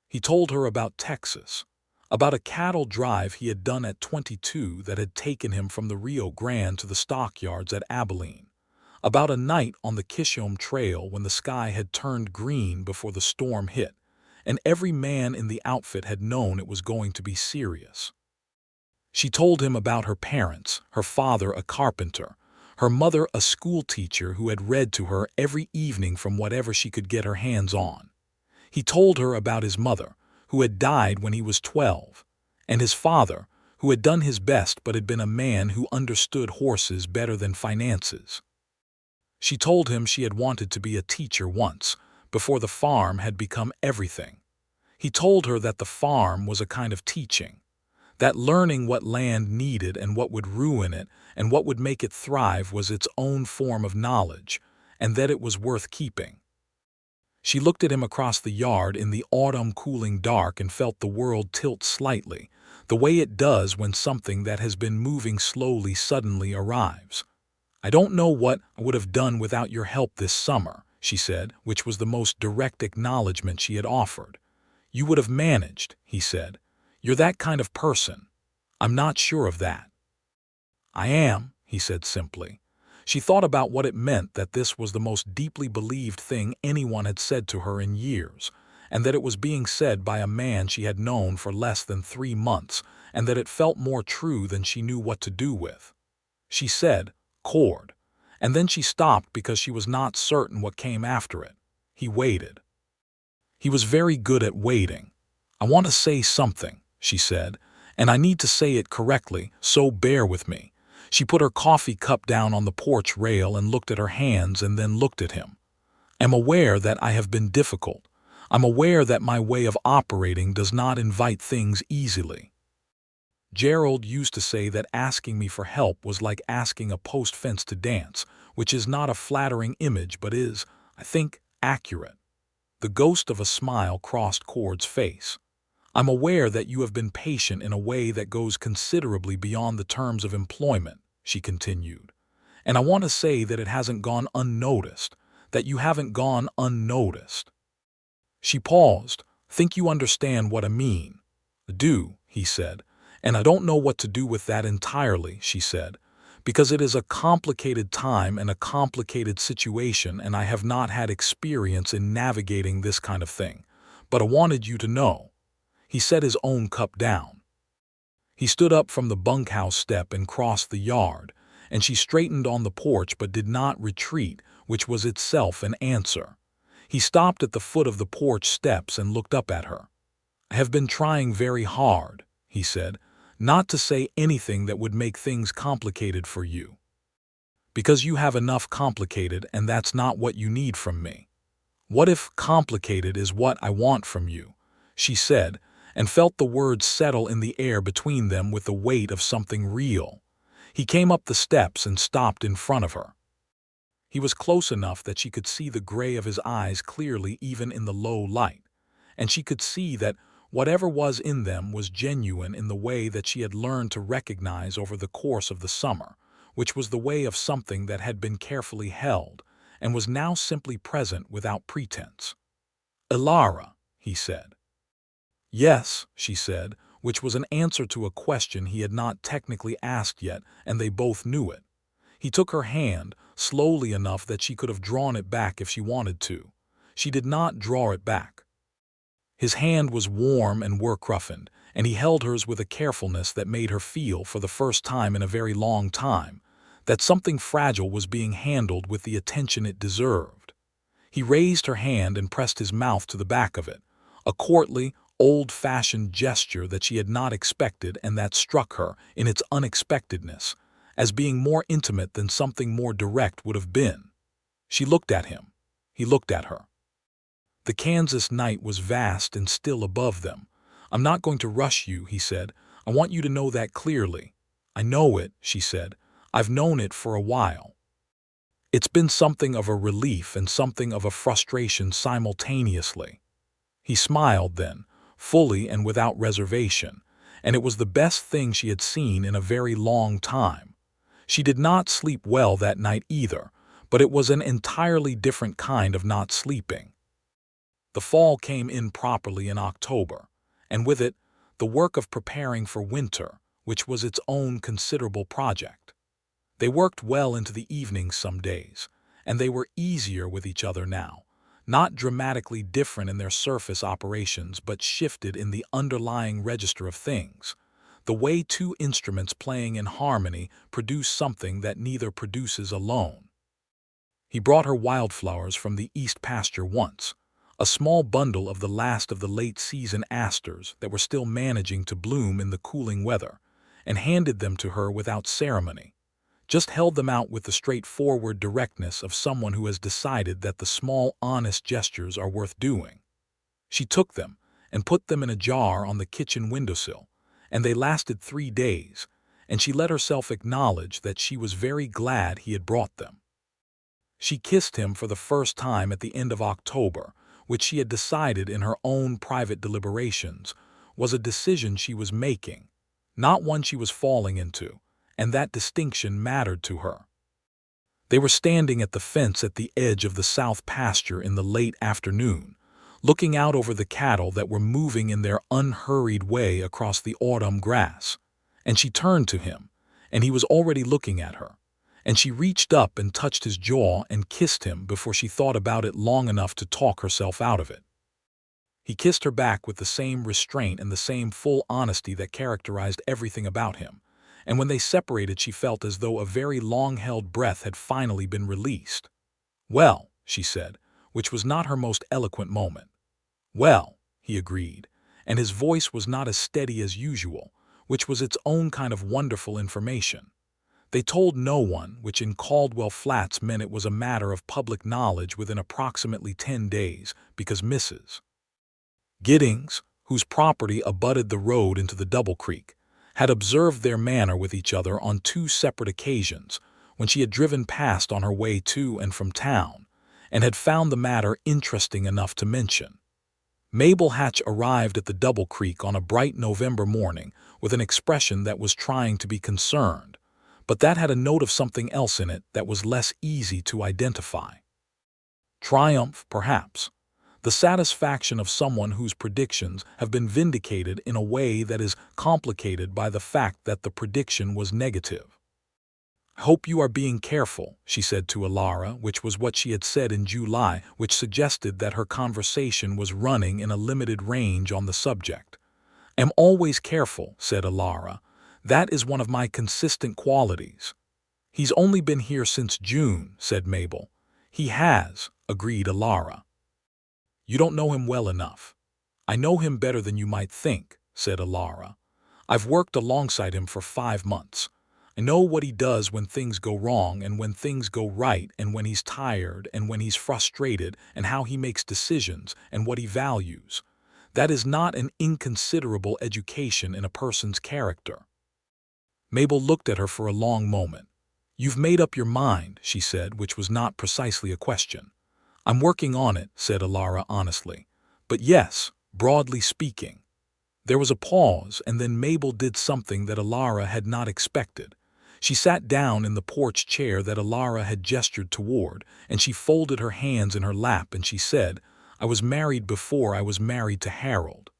He told her about Texas, about a cattle drive he had done at 22 that had taken him from the Rio Grande to the stockyards at Abilene, about a night on the Kishome Trail when the sky had turned green before the storm hit, and every man in the outfit had known it was going to be serious. She told him about her parents, her father a carpenter, her mother a schoolteacher who had read to her every evening from whatever she could get her hands on. He told her about his mother, who had died when he was 12, and his father, who had done his best but had been a man who understood horses better than finances. She told him she had wanted to be a teacher once, before the farm had become everything. He told her that the farm was a kind of teaching, that learning what land needed and what would ruin it and what would make it thrive was its own form of knowledge, and that it was worth keeping. She looked at him across the yard in the autumn cooling dark and felt the world tilt slightly, the way it does when something that has been moving slowly suddenly arrives. "I don't know what I would have done without your help this summer," she said, which was the most direct acknowledgment she had offered. "You would have managed," he said. "You're that kind of person." "I'm not sure of that." "I am," he said simply. She thought about what it meant that this was the most deeply believed thing anyone had said to her in years, and that it was being said by a man she had known for less than 3 months, and that it felt more true than she knew what to do with. She said, "Cord," and then she stopped because she was not certain what came after it. He waited. He was very good at waiting. "I want to say something," she said, "and I need to say it correctly, so bear with me." She put her coffee cup down on the porch rail and looked at her hands and then looked at him. "I'm aware that I have been difficult. I'm aware that my way of operating does not invite things easily. Gerald used to say that asking me for help was like asking a post fence to dance, which is not a flattering image but is, I think, accurate." The ghost of a smile crossed Cord's face. "I'm aware that you have been patient in a way that goes considerably beyond the terms of employment," she continued. "And I want to say that it hasn't gone unnoticed, that you haven't gone unnoticed." She paused. "Think you understand what I mean?" "I do," he said. "And I don't know what to do with that entirely," she said, "because it is a complicated time and a complicated situation and I have not had experience in navigating this kind of thing. But I wanted you to know." He set his own cup down. He stood up from the bunkhouse step and crossed the yard, and she straightened on the porch but did not retreat, which was itself an answer. He stopped at the foot of the porch steps and looked up at her. "I have been trying very hard," he said, "not to say anything that would make things complicated for you. Because you have enough complicated and that's not what you need from me." "What if complicated is what I want from you?" she said, and felt the words settle in the air between them with the weight of something real. He came up the steps and stopped in front of her. He was close enough that she could see the gray of his eyes clearly even in the low light, and she could see that whatever was in them was genuine in the way that she had learned to recognize over the course of the summer, which was the way of something that had been carefully held and was now simply present without pretense. "Elara," he said. "Yes," she said, which was an answer to a question he had not technically asked yet, and they both knew it. He took her hand, slowly enough that she could have drawn it back if she wanted to. She did not draw it back. His hand was warm and work-roughened, and he held hers with a carefulness that made her feel, for the first time in a very long time, that something fragile was being handled with the attention it deserved. He raised her hand and pressed his mouth to the back of it, a courtly, old-fashioned gesture that she had not expected and that struck her, in its unexpectedness, as being more intimate than something more direct would have been. She looked at him. He looked at her. The Kansas night was vast and still above them. "I'm not going to rush you," he said. "I want you to know that clearly." "I know it," she said. "I've known it for a while." It's been something of a relief and something of a frustration simultaneously. He smiled then, fully and without reservation, and it was the best thing she had seen in a very long time. She did not sleep well that night either, but it was an entirely different kind of not sleeping. The fall came in properly in October, and with it, the work of preparing for winter, which was its own considerable project. They worked well into the evenings some days, and they were easier with each other now, not dramatically different in their surface operations but shifted in the underlying register of things, the way two instruments playing in harmony produce something that neither produces alone. He brought her wildflowers from the east pasture once, a small bundle of the last of the late-season asters that were still managing to bloom in the cooling weather, and handed them to her without ceremony, just held them out with the straightforward directness of someone who has decided that the small, honest gestures are worth doing. She took them and put them in a jar on the kitchen windowsill, and they lasted 3 days, and she let herself acknowledge that she was very glad he had brought them. She kissed him for the first time at the end of October, which she had decided in her own private deliberations was a decision she was making, not one she was falling into, and that distinction mattered to her. They were standing at the fence at the edge of the south pasture in the late afternoon, looking out over the cattle that were moving in their unhurried way across the autumn grass. And she turned to him, and he was already looking at her. And she reached up and touched his jaw and kissed him before she thought about it long enough to talk herself out of it. He kissed her back with the same restraint and the same full honesty that characterized everything about him, and when they separated she felt as though a very long-held breath had finally been released. "Well," she said, which was not her most eloquent moment. "Well," he agreed, and his voice was not as steady as usual, which was its own kind of wonderful information. They told no one, which in Caldwell Flats meant it was a matter of public knowledge within approximately 10 days, because Mrs. Giddings, whose property abutted the road into the Double Creek, had observed their manner with each other on 2 separate occasions when she had driven past on her way to and from town, and had found the matter interesting enough to mention. Mabel Hatch arrived at the Double Creek on a bright November morning with an expression that was trying to be concerned, but that had a note of something else in it that was less easy to identify. Triumph, perhaps. The satisfaction of someone whose predictions have been vindicated in a way that is complicated by the fact that the prediction was negative. "I hope you are being careful," she said to Elara, which was what she had said in July, which suggested that her conversation was running in a limited range on the subject. "I'm always careful," said Elara. "That is one of my consistent qualities." "He's only been here since June," said Mabel. "He has," agreed Elara. "You don't know him well enough." "I know him better than you might think," said Elara. "I've worked alongside him for 5 months. I know what he does when things go wrong and when things go right, and when he's tired and when he's frustrated, and how he makes decisions and what he values. That is not an inconsiderable education in a person's character." Mabel looked at her for a long moment. "You've made up your mind," she said, which was not precisely a question. "I'm working on it," said Elara honestly. "But yes, broadly speaking." There was a pause, and then Mabel did something that Elara had not expected. She sat down in the porch chair that Elara had gestured toward, and she folded her hands in her lap and she said, "I was married before I was married to Harold."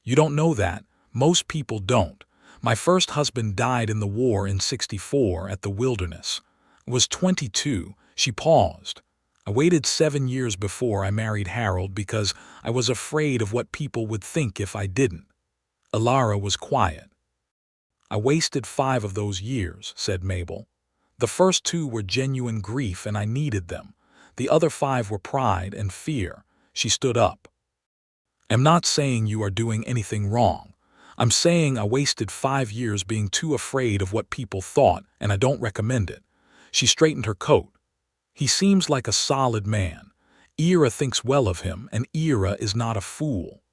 "You don't know that. Most people don't. My first husband died in the war in '64 at the Wilderness. I was 22. She paused. "I waited 7 years before I married Harold because I was afraid of what people would think if I didn't." Elara was quiet. "I wasted 5 of those years," said Mabel. "The first 2 were genuine grief and I needed them. The other 5 were pride and fear." She stood up. "I'm not saying you are doing anything wrong. I'm saying I wasted 5 years being too afraid of what people thought, and I don't recommend it." She straightened her coat. "He seems like a solid man. Ira thinks well of him, and Ira is not a fool."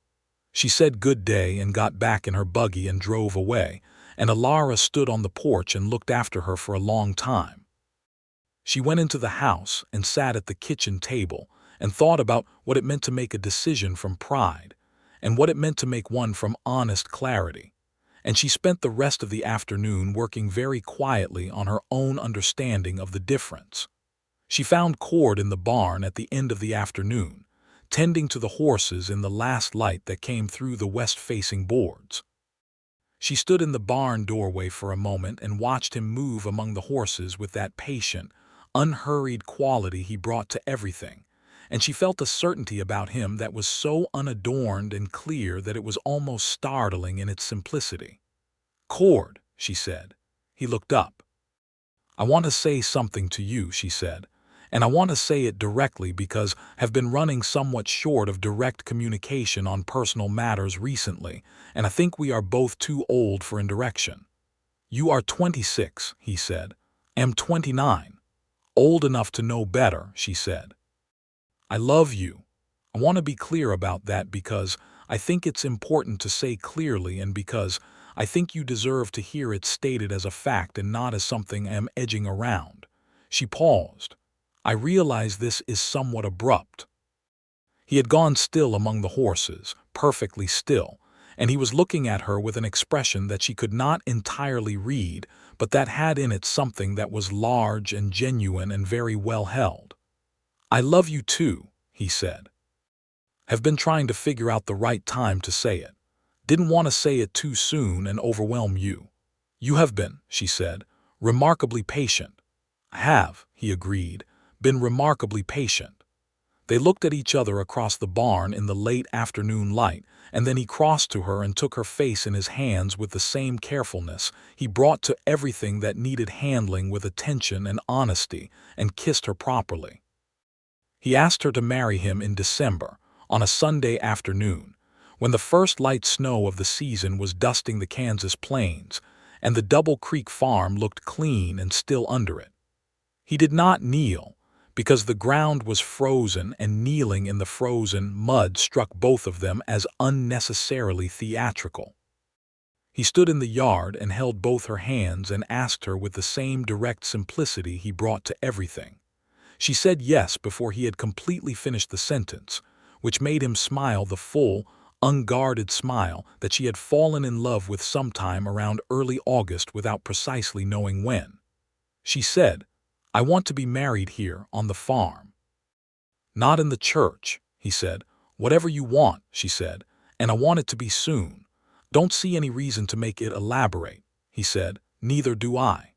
She said good day and got back in her buggy and drove away, and Elara stood on the porch and looked after her for a long time. She went into the house and sat at the kitchen table and thought about what it meant to make a decision from pride, and what it meant to make one from honest clarity. And she spent the rest of the afternoon working very quietly on her own understanding of the difference. She found Cord in the barn at the end of the afternoon, tending to the horses in the last light that came through the west-facing boards. She stood in the barn doorway for a moment and watched him move among the horses with that patient, unhurried quality he brought to everything, and she felt a certainty about him that was so unadorned and clear that it was almost startling in its simplicity. "Cord," she said. He looked up. "I want to say something to you," she said, "and I want to say it directly because I've been running somewhat short of direct communication on personal matters recently, and I think we are both too old for indirection." "You are 26, he said. "I am 29. "Old enough to know better," she said. "I love you. I want to be clear about that because I think it's important to say clearly, and because I think you deserve to hear it stated as a fact and not as something I am edging around." She paused. "I realize this is somewhat abrupt." He had gone still among the horses, perfectly still, and he was looking at her with an expression that she could not entirely read, but that had in it something that was large and genuine and very well held. "I love you too," he said. "Have been trying to figure out the right time to say it. Didn't want to say it too soon and overwhelm you." "You have been," she said, "remarkably patient." "I have," he agreed, "been remarkably patient." They looked at each other across the barn in the late afternoon light, and then he crossed to her and took her face in his hands with the same carefulness he brought to everything that needed handling with attention and honesty, and kissed her properly. He asked her to marry him in December, on a Sunday afternoon, when the first light snow of the season was dusting the Kansas plains, and the Double Creek farm looked clean and still under it. He did not kneel, because the ground was frozen, and kneeling in the frozen mud struck both of them as unnecessarily theatrical. He stood in the yard and held both her hands and asked her with the same direct simplicity he brought to everything. She said yes before he had completely finished the sentence, which made him smile the full, unguarded smile that she had fallen in love with sometime around early August without precisely knowing when. She said, "I want to be married here on the farm." "Not in the church," he said. "Whatever you want," she said, "and I want it to be soon. Don't see any reason to make it elaborate," he said. "Neither do I."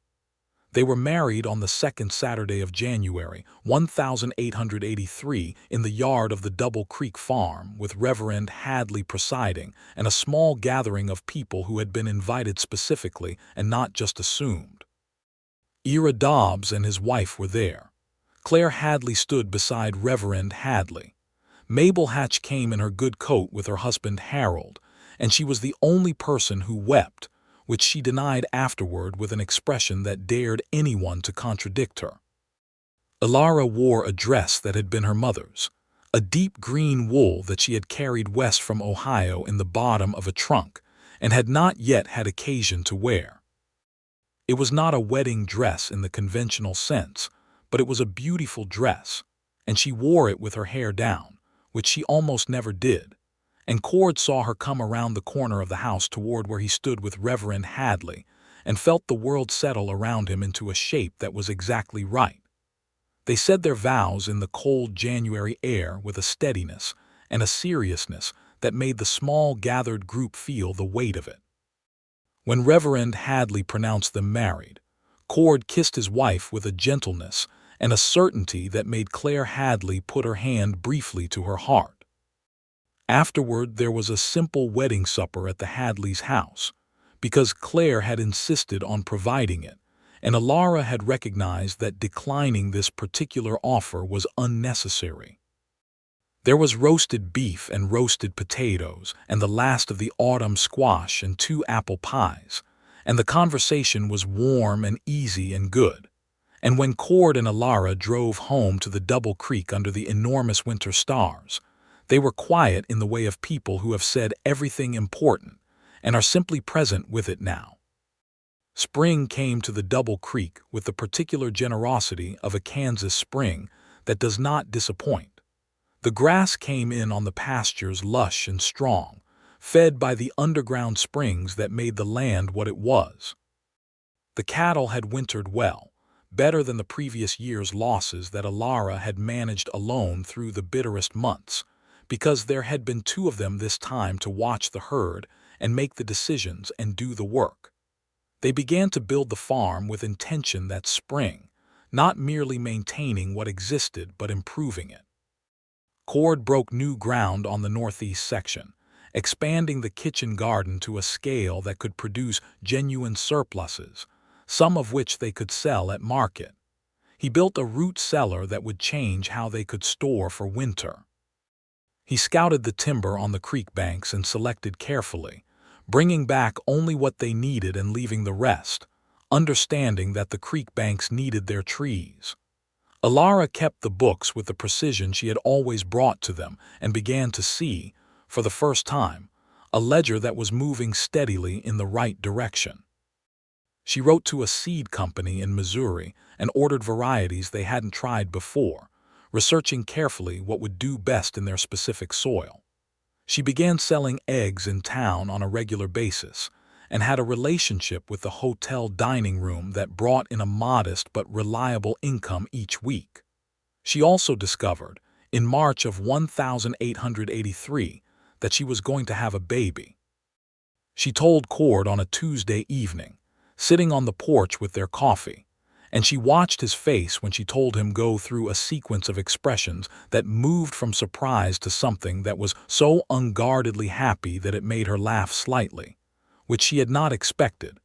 They were married on the second Saturday of January, 1883, in the yard of the Double Creek farm, with Reverend Hadley presiding, and a small gathering of people who had been invited specifically and not just assumed. Ira Dobbs and his wife were there. Claire Hadley stood beside Reverend Hadley. Mabel Hatch came in her good coat with her husband Harold, and she was the only person who wept, which she denied afterward with an expression that dared anyone to contradict her. Elara wore a dress that had been her mother's, a deep green wool that she had carried west from Ohio in the bottom of a trunk, and had not yet had occasion to wear. It was not a wedding dress in the conventional sense, but it was a beautiful dress, and she wore it with her hair down, which she almost never did, and Cord saw her come around the corner of the house toward where he stood with Reverend Hadley, and felt the world settle around him into a shape that was exactly right. They said their vows in the cold January air with a steadiness and a seriousness that made the small gathered group feel the weight of it. When Reverend Hadley pronounced them married, Cord kissed his wife with a gentleness and a certainty that made Claire Hadley put her hand briefly to her heart. Afterward there was a simple wedding supper at the Hadleys' house, because Claire had insisted on providing it, and Elara had recognized that declining this particular offer was unnecessary. There was roasted beef and roasted potatoes, and the last of the autumn squash and 2 apple pies, and the conversation was warm and easy and good. And when Cord and Elara drove home to the Double Creek under the enormous winter stars, they were quiet in the way of people who have said everything important and are simply present with it now. Spring came to the Double Creek with the particular generosity of a Kansas spring that does not disappoint. The grass came in on the pastures lush and strong, fed by the underground springs that made the land what it was. The cattle had wintered well, better than the previous year's losses that Elara had managed alone through the bitterest months, because there had been 2 of them this time to watch the herd and make the decisions and do the work. They began to build the farm with intention that spring, not merely maintaining what existed but improving it. Cord broke new ground on the northeast section, expanding the kitchen garden to a scale that could produce genuine surpluses, some of which they could sell at market. He built a root cellar that would change how they could store for winter. He scouted the timber on the creek banks and selected carefully, bringing back only what they needed and leaving the rest, understanding that the creek banks needed their trees. Elara kept the books with the precision she had always brought to them and began to see, for the first time, a ledger that was moving steadily in the right direction. She wrote to a seed company in Missouri and ordered varieties they hadn't tried before, researching carefully what would do best in their specific soil. She began selling eggs in town on a regular basis and had a relationship with the hotel dining room that brought in a modest but reliable income each week. She also discovered, in March of 1883, that she was going to have a baby. She told Cord on a Tuesday evening, sitting on the porch with their coffee, and she watched his face when she told him go through a sequence of expressions that moved from surprise to something that was so unguardedly happy that it made her laugh slightly, which she had not expected,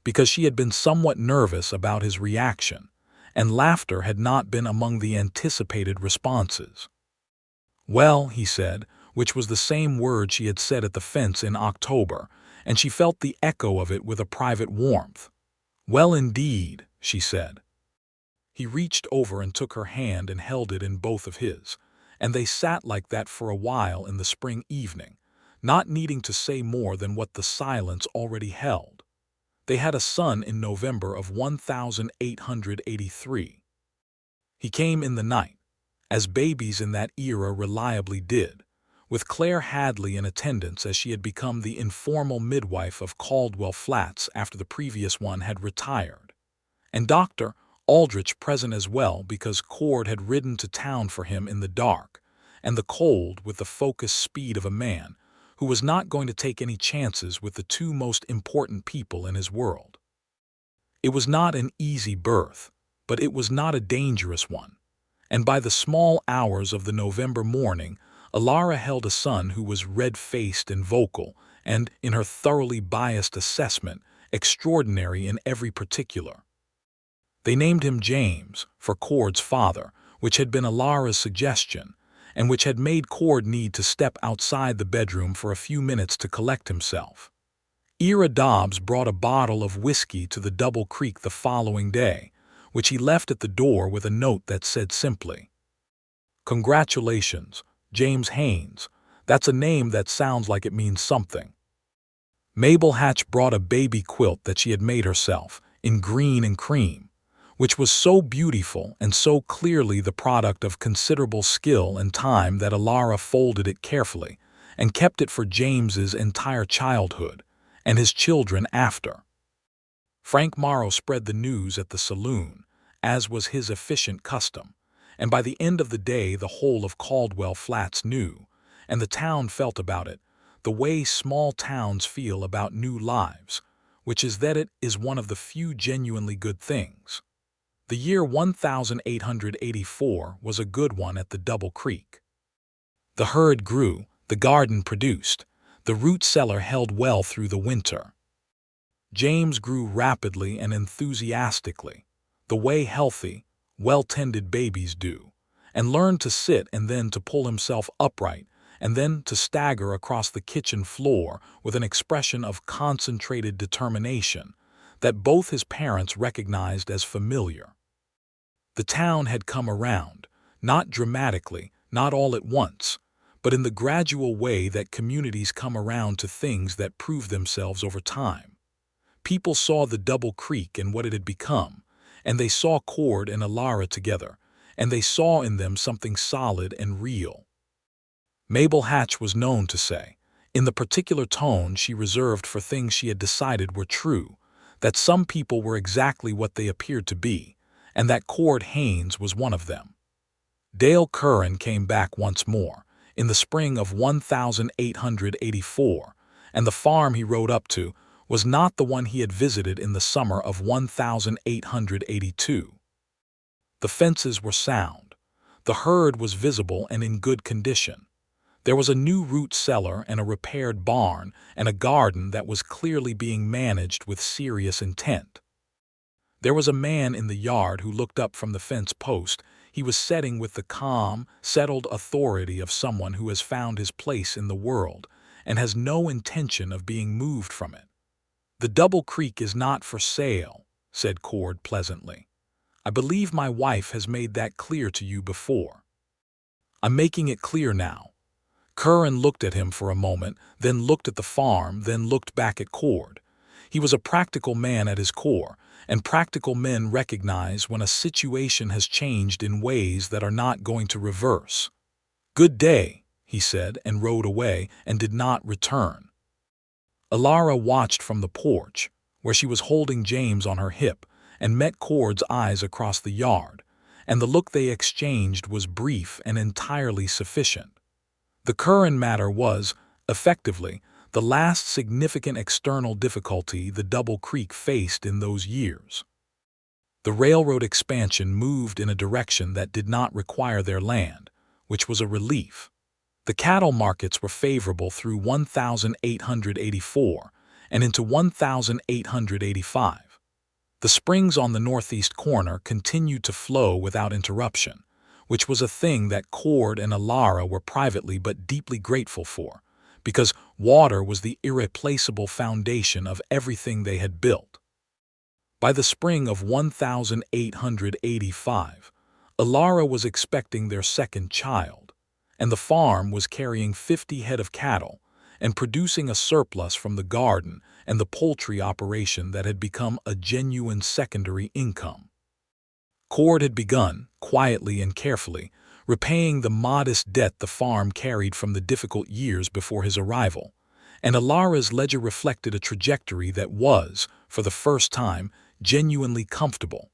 because she had been somewhat nervous about his reaction, and laughter had not been among the anticipated responses. "Well," he said, which was the same word she had said at the fence in October, and she felt the echo of it with a private warmth. "Well, indeed," she said. He reached over and took her hand and held it in both of his, and they sat like that for a while in the spring evening, not needing to say more than what the silence already held. They had a son in November of 1883. He came in the night, as babies in that era reliably did, with Claire Hadley in attendance, as she had become the informal midwife of Caldwell Flats after the previous one had retired, and Dr. Aldrich present as well, because Cord had ridden to town for him in the dark and the cold with the focused speed of a man who was not going to take any chances with the two most important people in his world. It was not an easy birth, but it was not a dangerous one, and by the small hours of the November morning, Elara held a son who was red-faced and vocal, and, in her thoroughly biased assessment, extraordinary in every particular. They named him James, for Cord's father, which had been Elara's suggestion, and which had made Cord need to step outside the bedroom for a few minutes to collect himself. Ira Dobbs brought a bottle of whiskey to the Double Creek the following day, which he left at the door with a note that said simply, "Congratulations, James Haines. That's a name that sounds like it means something." Mabel Hatch brought a baby quilt that she had made herself, in green and cream, which was so beautiful and so clearly the product of considerable skill and time that Elara folded it carefully and kept it for James's entire childhood and his children after. Frank Morrow spread the news at the saloon, as was his efficient custom, and by the end of the day the whole of Caldwell Flats knew, and the town felt about it, the way small towns feel about new lives, which is that it is one of the few genuinely good things. The year 1884 was a good one at the Double Creek. The herd grew, the garden produced, the root cellar held well through the winter. James grew rapidly and enthusiastically, the way healthy, well-tended babies do, and learned to sit and then to pull himself upright and then to stagger across the kitchen floor with an expression of concentrated determination that both his parents recognized as familiar. The town had come around, not dramatically, not all at once, but in the gradual way that communities come around to things that prove themselves over time. People saw the Double Creek and what it had become, and they saw Cord and Elara together, and they saw in them something solid and real. Mabel Hatch was known to say, in the particular tone she reserved for things she had decided were true, that some people were exactly what they appeared to be, and that Cord Haines was one of them. Dale Curran came back once more, in the spring of 1884, and the farm he rode up to was not the one he had visited in the summer of 1882. The fences were sound. The herd was visible and in good condition. There was a new root cellar and a repaired barn and a garden that was clearly being managed with serious intent. There was a man in the yard who looked up from the fence post. He was setting with the calm, settled authority of someone who has found his place in the world and has no intention of being moved from it. "The Double Creek is not for sale," said Cord pleasantly. "I believe my wife has made that clear to you before." "I'm making it clear now." Curran looked at him for a moment, then looked at the farm, then looked back at Cord. He was a practical man at his core, and practical men recognize when a situation has changed in ways that are not going to reverse. "Good day," he said, and rode away and did not return. Elara watched from the porch, where she was holding James on her hip, and met Cord's eyes across the yard, and the look they exchanged was brief and entirely sufficient. The Curran matter was, effectively, the last significant external difficulty the Double Creek faced in those years. The railroad expansion moved in a direction that did not require their land, which was a relief. The cattle markets were favorable through 1884 and into 1885. The springs on the northeast corner continued to flow without interruption, which was a thing that Cord and Elara were privately but deeply grateful for, because water was the irreplaceable foundation of everything they had built. By the spring of 1885, Elara was expecting their second child, and the farm was carrying 50 head of cattle and producing a surplus from the garden and the poultry operation that had become a genuine secondary income. Cord had begun, quietly and carefully, repaying the modest debt the farm carried from the difficult years before his arrival, and Elara's ledger reflected a trajectory that was, for the first time, genuinely comfortable.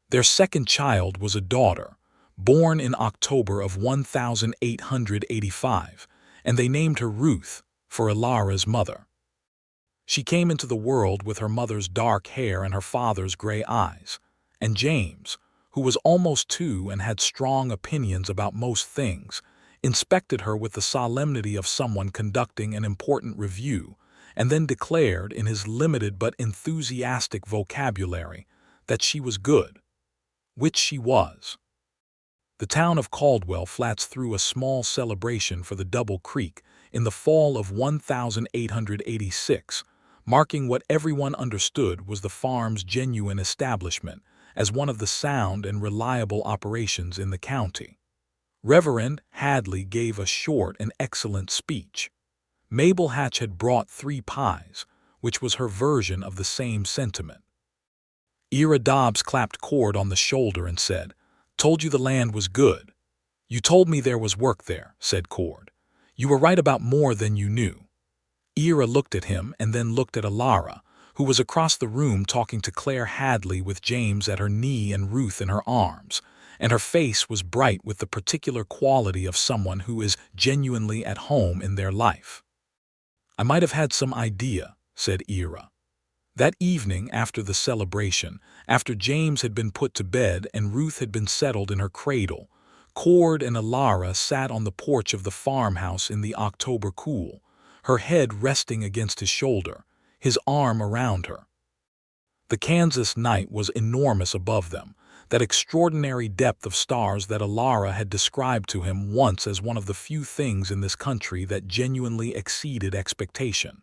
Their second child was a daughter, born in October of 1885, and they named her Ruth for Elara's mother. She came into the world with her mother's dark hair and her father's gray eyes, and James, who was almost 2 and had strong opinions about most things, inspected her with the solemnity of someone conducting an important review, and then declared in his limited but enthusiastic vocabulary that she was good, which she was. The town of Caldwell Flats threw a small celebration for the Double Creek in the fall of 1886, marking what everyone understood was the farm's genuine establishment as one of the sound and reliable operations in the county. Reverend Hadley gave a short and excellent speech. Mabel Hatch had brought 3 pies, which was her version of the same sentiment. Ira Dobbs clapped Cord on the shoulder and said, "Told you the land was good." "You told me there was work there," said Cord. "You were right about more than you knew." Ira looked at him and then looked at Elara, who was across the room talking to Claire Hadley with James at her knee and Ruth in her arms, and her face was bright with the particular quality of someone who is genuinely at home in their life. "I might have had some idea," said Ira. That evening after the celebration, after James had been put to bed and Ruth had been settled in her cradle, Cord and Elara sat on the porch of the farmhouse in the October cool, her head resting against his shoulder, his arm around her. The Kansas night was enormous above them, that extraordinary depth of stars that Elara had described to him once as one of the few things in this country that genuinely exceeded expectation.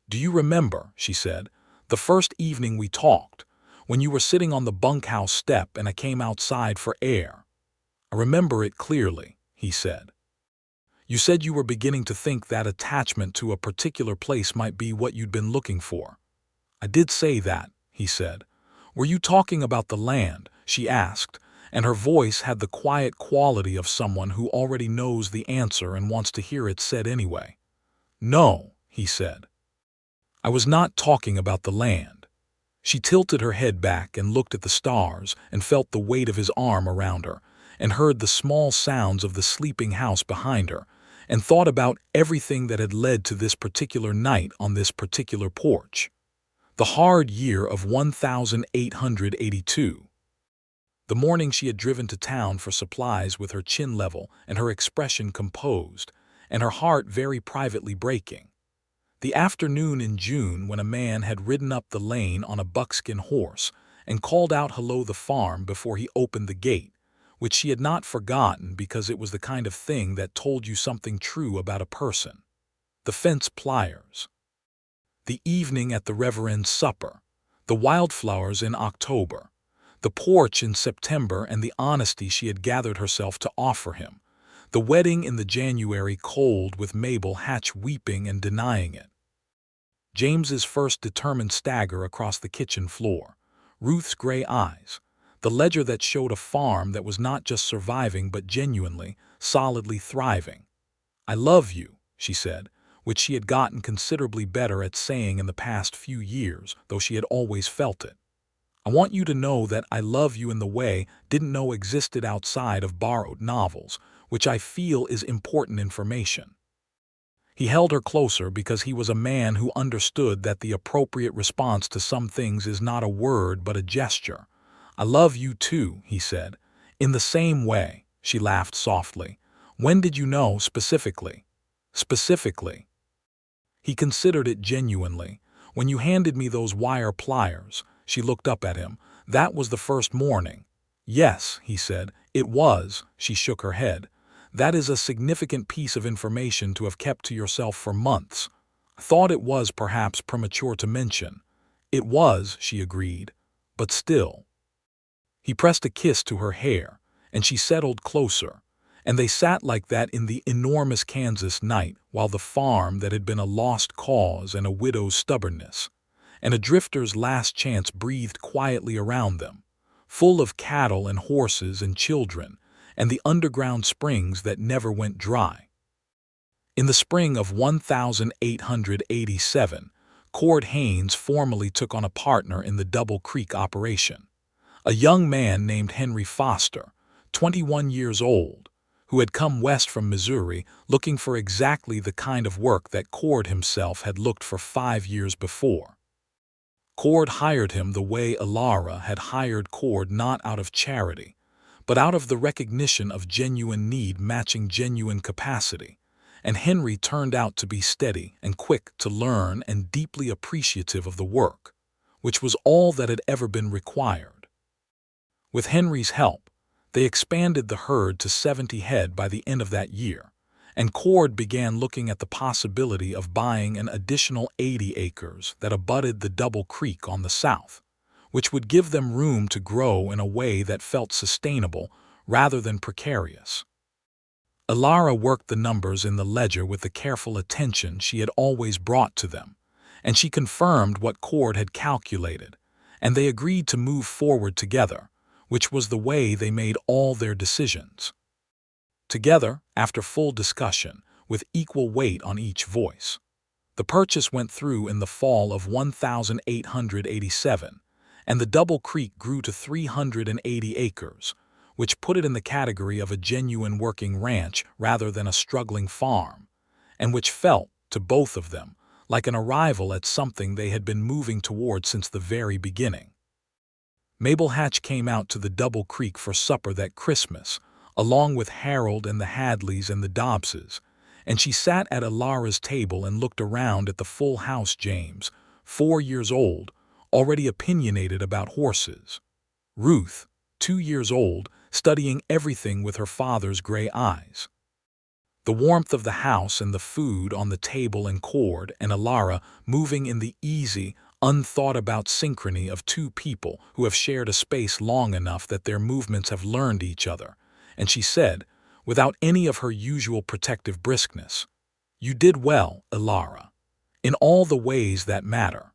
"Do you remember," she said, "the first evening we talked, when you were sitting on the bunkhouse step and I came outside for air?" "I remember it clearly," he said. "You said you were beginning to think that attachment to a particular place might be what you'd been looking for." "I did say that," he said. "Were you talking about the land?" she asked, and her voice had the quiet quality of someone who already knows the answer and wants to hear it said anyway. "No," he said. "I was not talking about the land." She tilted her head back and looked at the stars and felt the weight of his arm around her and heard the small sounds of the sleeping house behind her and thought about everything that had led to this particular night on this particular porch. The hard year of 1882. The morning she had driven to town for supplies with her chin level and her expression composed, and her heart very privately breaking. The afternoon in June when a man had ridden up the lane on a buckskin horse and called out "Hello the farm" before he opened the gate, which she had not forgotten because it was the kind of thing that told you something true about a person. The fence pliers. The evening at the Reverend's supper. The wildflowers in October. The porch in September and the honesty she had gathered herself to offer him. The wedding in the January cold with Mabel Hatch weeping and denying it. James's first determined stagger across the kitchen floor. Ruth's gray eyes. The ledger that showed a farm that was not just surviving but genuinely, solidly thriving. "I love you," she said, which she had gotten considerably better at saying in the past few years, though she had always felt it. "I want you to know that I love you in the way didn't know existed outside of borrowed novels, which I feel is important information." He held her closer because he was a man who understood that the appropriate response to some things is not a word but a gesture. "I love you too," he said. "In the same way," she laughed softly. "When did you know specifically?" "Specifically?" He considered it genuinely. "When you handed me those wire pliers." She looked up at him. "That was the first morning." "Yes," he said. "It was." She shook her head. "That is a significant piece of information to have kept to yourself for months." "Thought it was perhaps premature to mention." "It was," she agreed. "But still." He pressed a kiss to her hair, and she settled closer, and they sat like that in the enormous Kansas night while the farm that had been a lost cause and a widow's stubbornness, and a drifter's last chance breathed quietly around them, full of cattle and horses and children, and the underground springs that never went dry. In the spring of 1887, Cord Haines formally took on a partner in the Double Creek operation, a young man named Henry Foster, 21 years old, who had come west from Missouri looking for exactly the kind of work that Cord himself had looked for 5 years before. Cord hired him the way Elara had hired Cord, not out of charity, but out of the recognition of genuine need matching genuine capacity, and Henry turned out to be steady and quick to learn and deeply appreciative of the work, which was all that had ever been required. With Henry's help, they expanded the herd to 70 head by the end of that year, and Cord began looking at the possibility of buying an additional 80 acres that abutted the Double Creek on the south, which would give them room to grow in a way that felt sustainable rather than precarious. Elara worked the numbers in the ledger with the careful attention she had always brought to them, and she confirmed what Cord had calculated, and they agreed to move forward together, which was the way they made all their decisions. Together, after full discussion, with equal weight on each voice. The purchase went through in the fall of 1887, and the Double Creek grew to 380 acres, which put it in the category of a genuine working ranch rather than a struggling farm, and which felt, to both of them, like an arrival at something they had been moving toward since the very beginning. Mabel Hatch came out to the Double Creek for supper that Christmas, along with Harold and the Hadleys and the Dobbses, and she sat at Elara's table and looked around at the full house. James, 4 years old, already opinionated about horses. Ruth, 2 years old, studying everything with her father's gray eyes. The warmth of the house and the food on the table, and Cord and Elara moving in the easy, unthought-about synchrony of two people who have shared a space long enough that their movements have learned each other, and she said, without any of her usual protective briskness, "You did well, Elara, in all the ways that matter."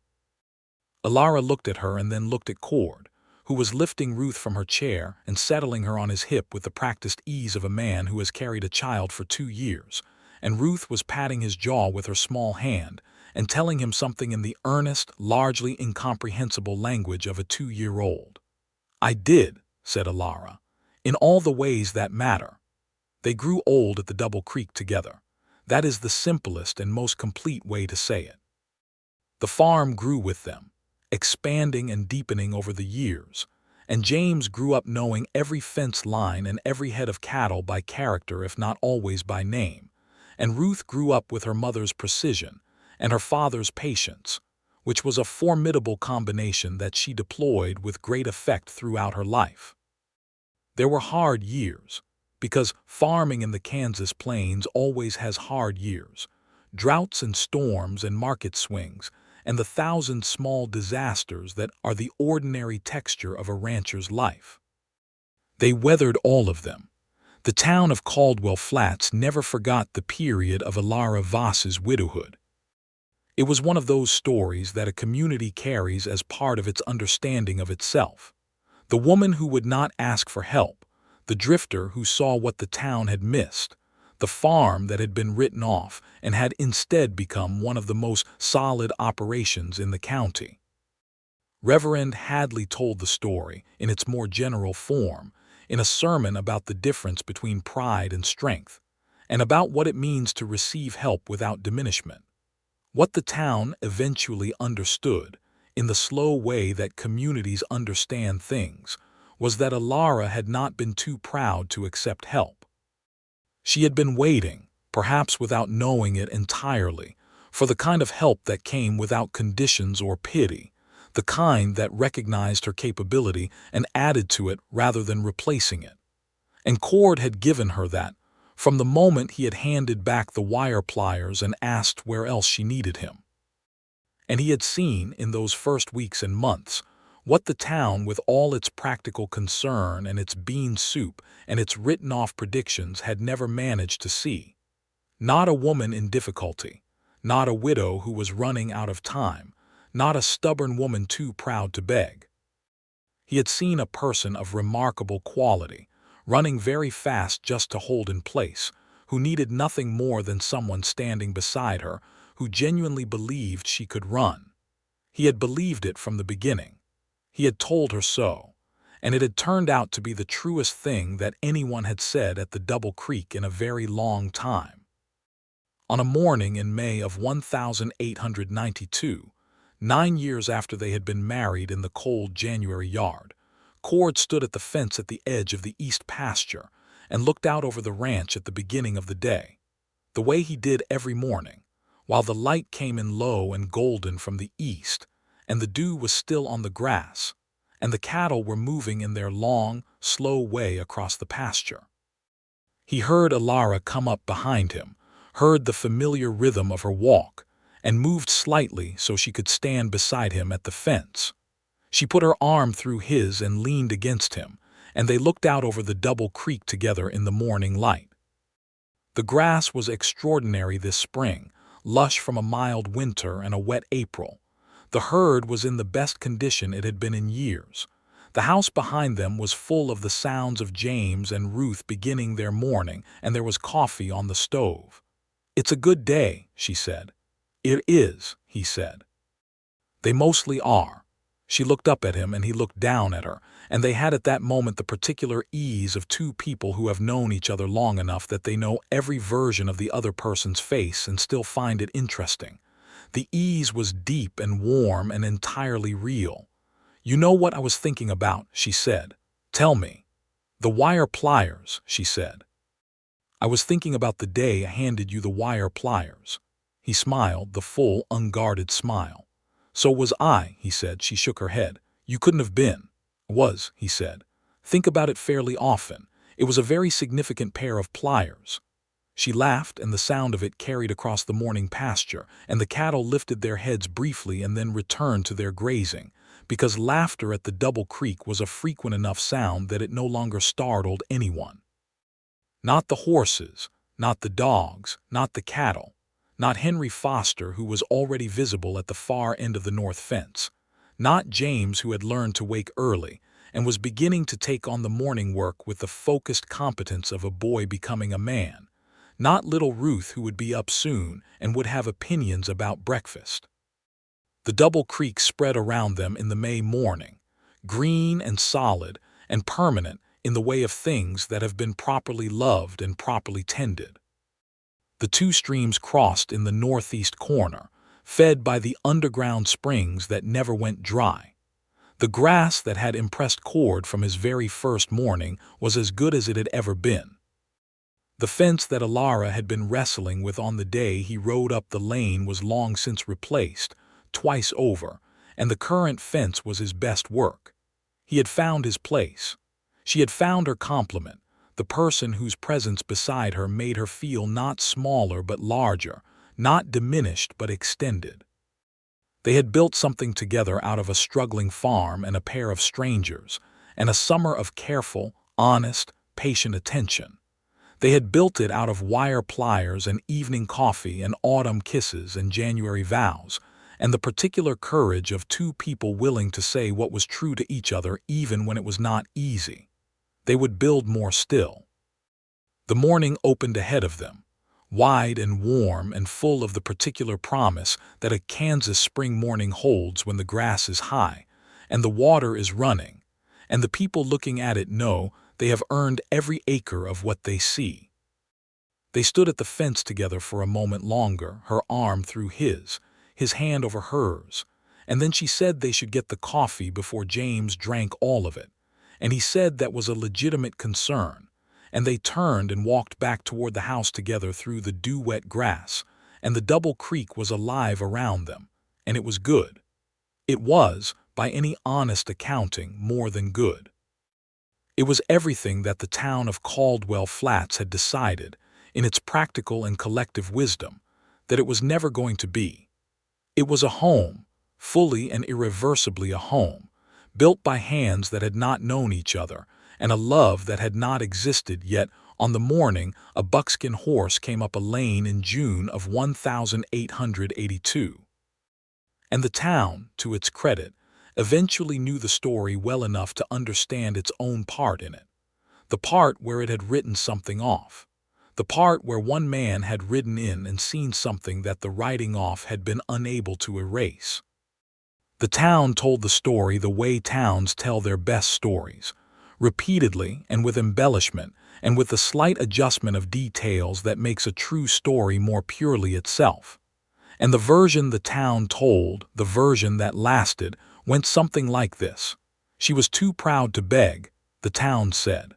Elara looked at her and then looked at Cord, who was lifting Ruth from her chair and settling her on his hip with the practiced ease of a man who has carried a child for 2 years, and Ruth was patting his jaw with her small hand and telling him something in the earnest, largely incomprehensible language of a 2-year-old. "I did," said Elara, "in all the ways that matter." They grew old at the Double Creek together. That is the simplest and most complete way to say it. The farm grew with them, expanding and deepening over the years, and James grew up knowing every fence line and every head of cattle by character if not always by name, and Ruth grew up with her mother's precision and her father's patience, which was a formidable combination that she deployed with great effect throughout her life. There were hard years, because farming in the Kansas plains always has hard years, droughts and storms and market swings, and the 1,000 small disasters that are the ordinary texture of a rancher's life. They weathered all of them. The town of Caldwell Flats never forgot the period of Elara Voss's widowhood. It was one of those stories that a community carries as part of its understanding of itself. The woman who would not ask for help, the drifter who saw what the town had missed, the farm that had been written off and had instead become one of the most solid operations in the county. Reverend Hadley told the story, in its more general form, in a sermon about the difference between pride and strength, and about what it means to receive help without diminishment. What the town eventually understood, in the slow way that communities understand things, was that Elara had not been too proud to accept help. She had been waiting, perhaps without knowing it entirely, for the kind of help that came without conditions or pity, the kind that recognized her capability and added to it rather than replacing it. And Cord had given her that, from the moment he had handed back the wire pliers and asked where else she needed him. And he had seen, in those first weeks and months, what the town, with all its practical concern and its bean soup and its written-off predictions, had never managed to see. Not a woman in difficulty, not a widow who was running out of time, not a stubborn woman too proud to beg. He had seen a person of remarkable quality, running very fast just to hold in place, who needed nothing more than someone standing beside her, who genuinely believed she could run. He had believed it from the beginning. He had told her so, and it had turned out to be the truest thing that anyone had said at the Double Creek in a very long time. On a morning in May of 1892, 9 years after they had been married in the cold January yard, Cord stood at the fence at the edge of the east pasture and looked out over the ranch at the beginning of the day, the way he did every morning, while the light came in low and golden from the east, and the dew was still on the grass, and the cattle were moving in their long, slow way across the pasture. He heard Elara come up behind him, heard the familiar rhythm of her walk, and moved slightly so she could stand beside him at the fence. She put her arm through his and leaned against him, and they looked out over the Double Creek together in the morning light. The grass was extraordinary this spring, lush from a mild winter and a wet April. The herd was in the best condition it had been in years. The house behind them was full of the sounds of James and Ruth beginning their morning, and there was coffee on the stove. "It's a good day," she said. "It is," he said. "They mostly are." She looked up at him and he looked down at her, and they had at that moment the particular ease of two people who have known each other long enough that they know every version of the other person's face and still find it interesting. The ease was deep and warm and entirely real. "You know what I was thinking about," she said. "Tell me." "The wire pliers," she said. "I was thinking about the day I handed you the wire pliers." He smiled, the full, unguarded smile. "So was I," he said. She shook her head. "You couldn't have been." "Was," he said. "Think about it fairly often. It was a very significant pair of pliers." She laughed, and the sound of it carried across the morning pasture, and the cattle lifted their heads briefly and then returned to their grazing, because laughter at the Double Creek was a frequent enough sound that it no longer startled anyone. Not the horses, not the dogs, not the cattle, not Henry Foster, who was already visible at the far end of the north fence, not James, who had learned to wake early and was beginning to take on the morning work with the focused competence of a boy becoming a man, not little Ruth, who would be up soon and would have opinions about breakfast. The Double Creek spread around them in the May morning, green and solid and permanent in the way of things that have been properly loved and properly tended. The two streams crossed in the northeast corner, fed by the underground springs that never went dry. The grass that had impressed Cord from his very first morning was as good as it had ever been. The fence that Elara had been wrestling with on the day he rode up the lane was long since replaced, twice over, and the current fence was his best work. He had found his place. She had found her complement, the person whose presence beside her made her feel not smaller but larger, not diminished but extended. They had built something together out of a struggling farm and a pair of strangers, and a summer of careful, honest, patient attention. They had built it out of wire pliers and evening coffee and autumn kisses and January vows, and the particular courage of two people willing to say what was true to each other even when it was not easy. They would build more still. The morning opened ahead of them, wide and warm and full of the particular promise that a Kansas spring morning holds when the grass is high and the water is running, and the people looking at it know they have earned every acre of what they see. They stood at the fence together for a moment longer, her arm through his hand over hers, and then she said they should get the coffee before James drank all of it, and he said that was a legitimate concern, and they turned and walked back toward the house together through the dew-wet grass, and the double creek was alive around them, and it was good. It was, by any honest accounting, more than good. It was everything that the town of Caldwell Flats had decided, in its practical and collective wisdom, that it was never going to be. It was a home, fully and irreversibly a home, built by hands that had not known each other, and a love that had not existed yet. On the morning a buckskin horse came up a lane in June of 1882. And the town, to its credit, eventually knew the story well enough to understand its own part in it, the part where it had written something off, the part where one man had ridden in and seen something that the writing off had been unable to erase. The town told the story the way towns tell their best stories, repeatedly and with embellishment and with the slight adjustment of details that makes a true story more purely itself. And the version the town told, the version that lasted, went something like this. She was too proud to beg, the town said.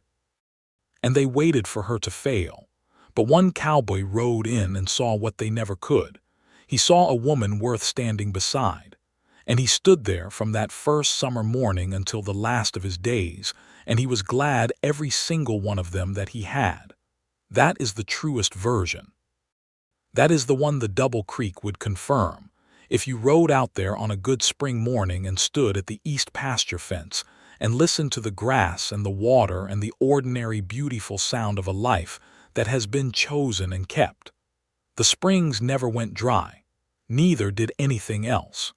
And they waited for her to fail. But one cowboy rode in and saw what they never could. He saw a woman worth standing beside. And he stood there from that first summer morning until the last of his days, and he was glad every single one of them that he had. That is the truest version. That is the one the Double Creek would confirm. If you rode out there on a good spring morning and stood at the east pasture fence and listened to the grass and the water and the ordinary beautiful sound of a life that has been chosen and kept. The springs never went dry. Neither did anything else.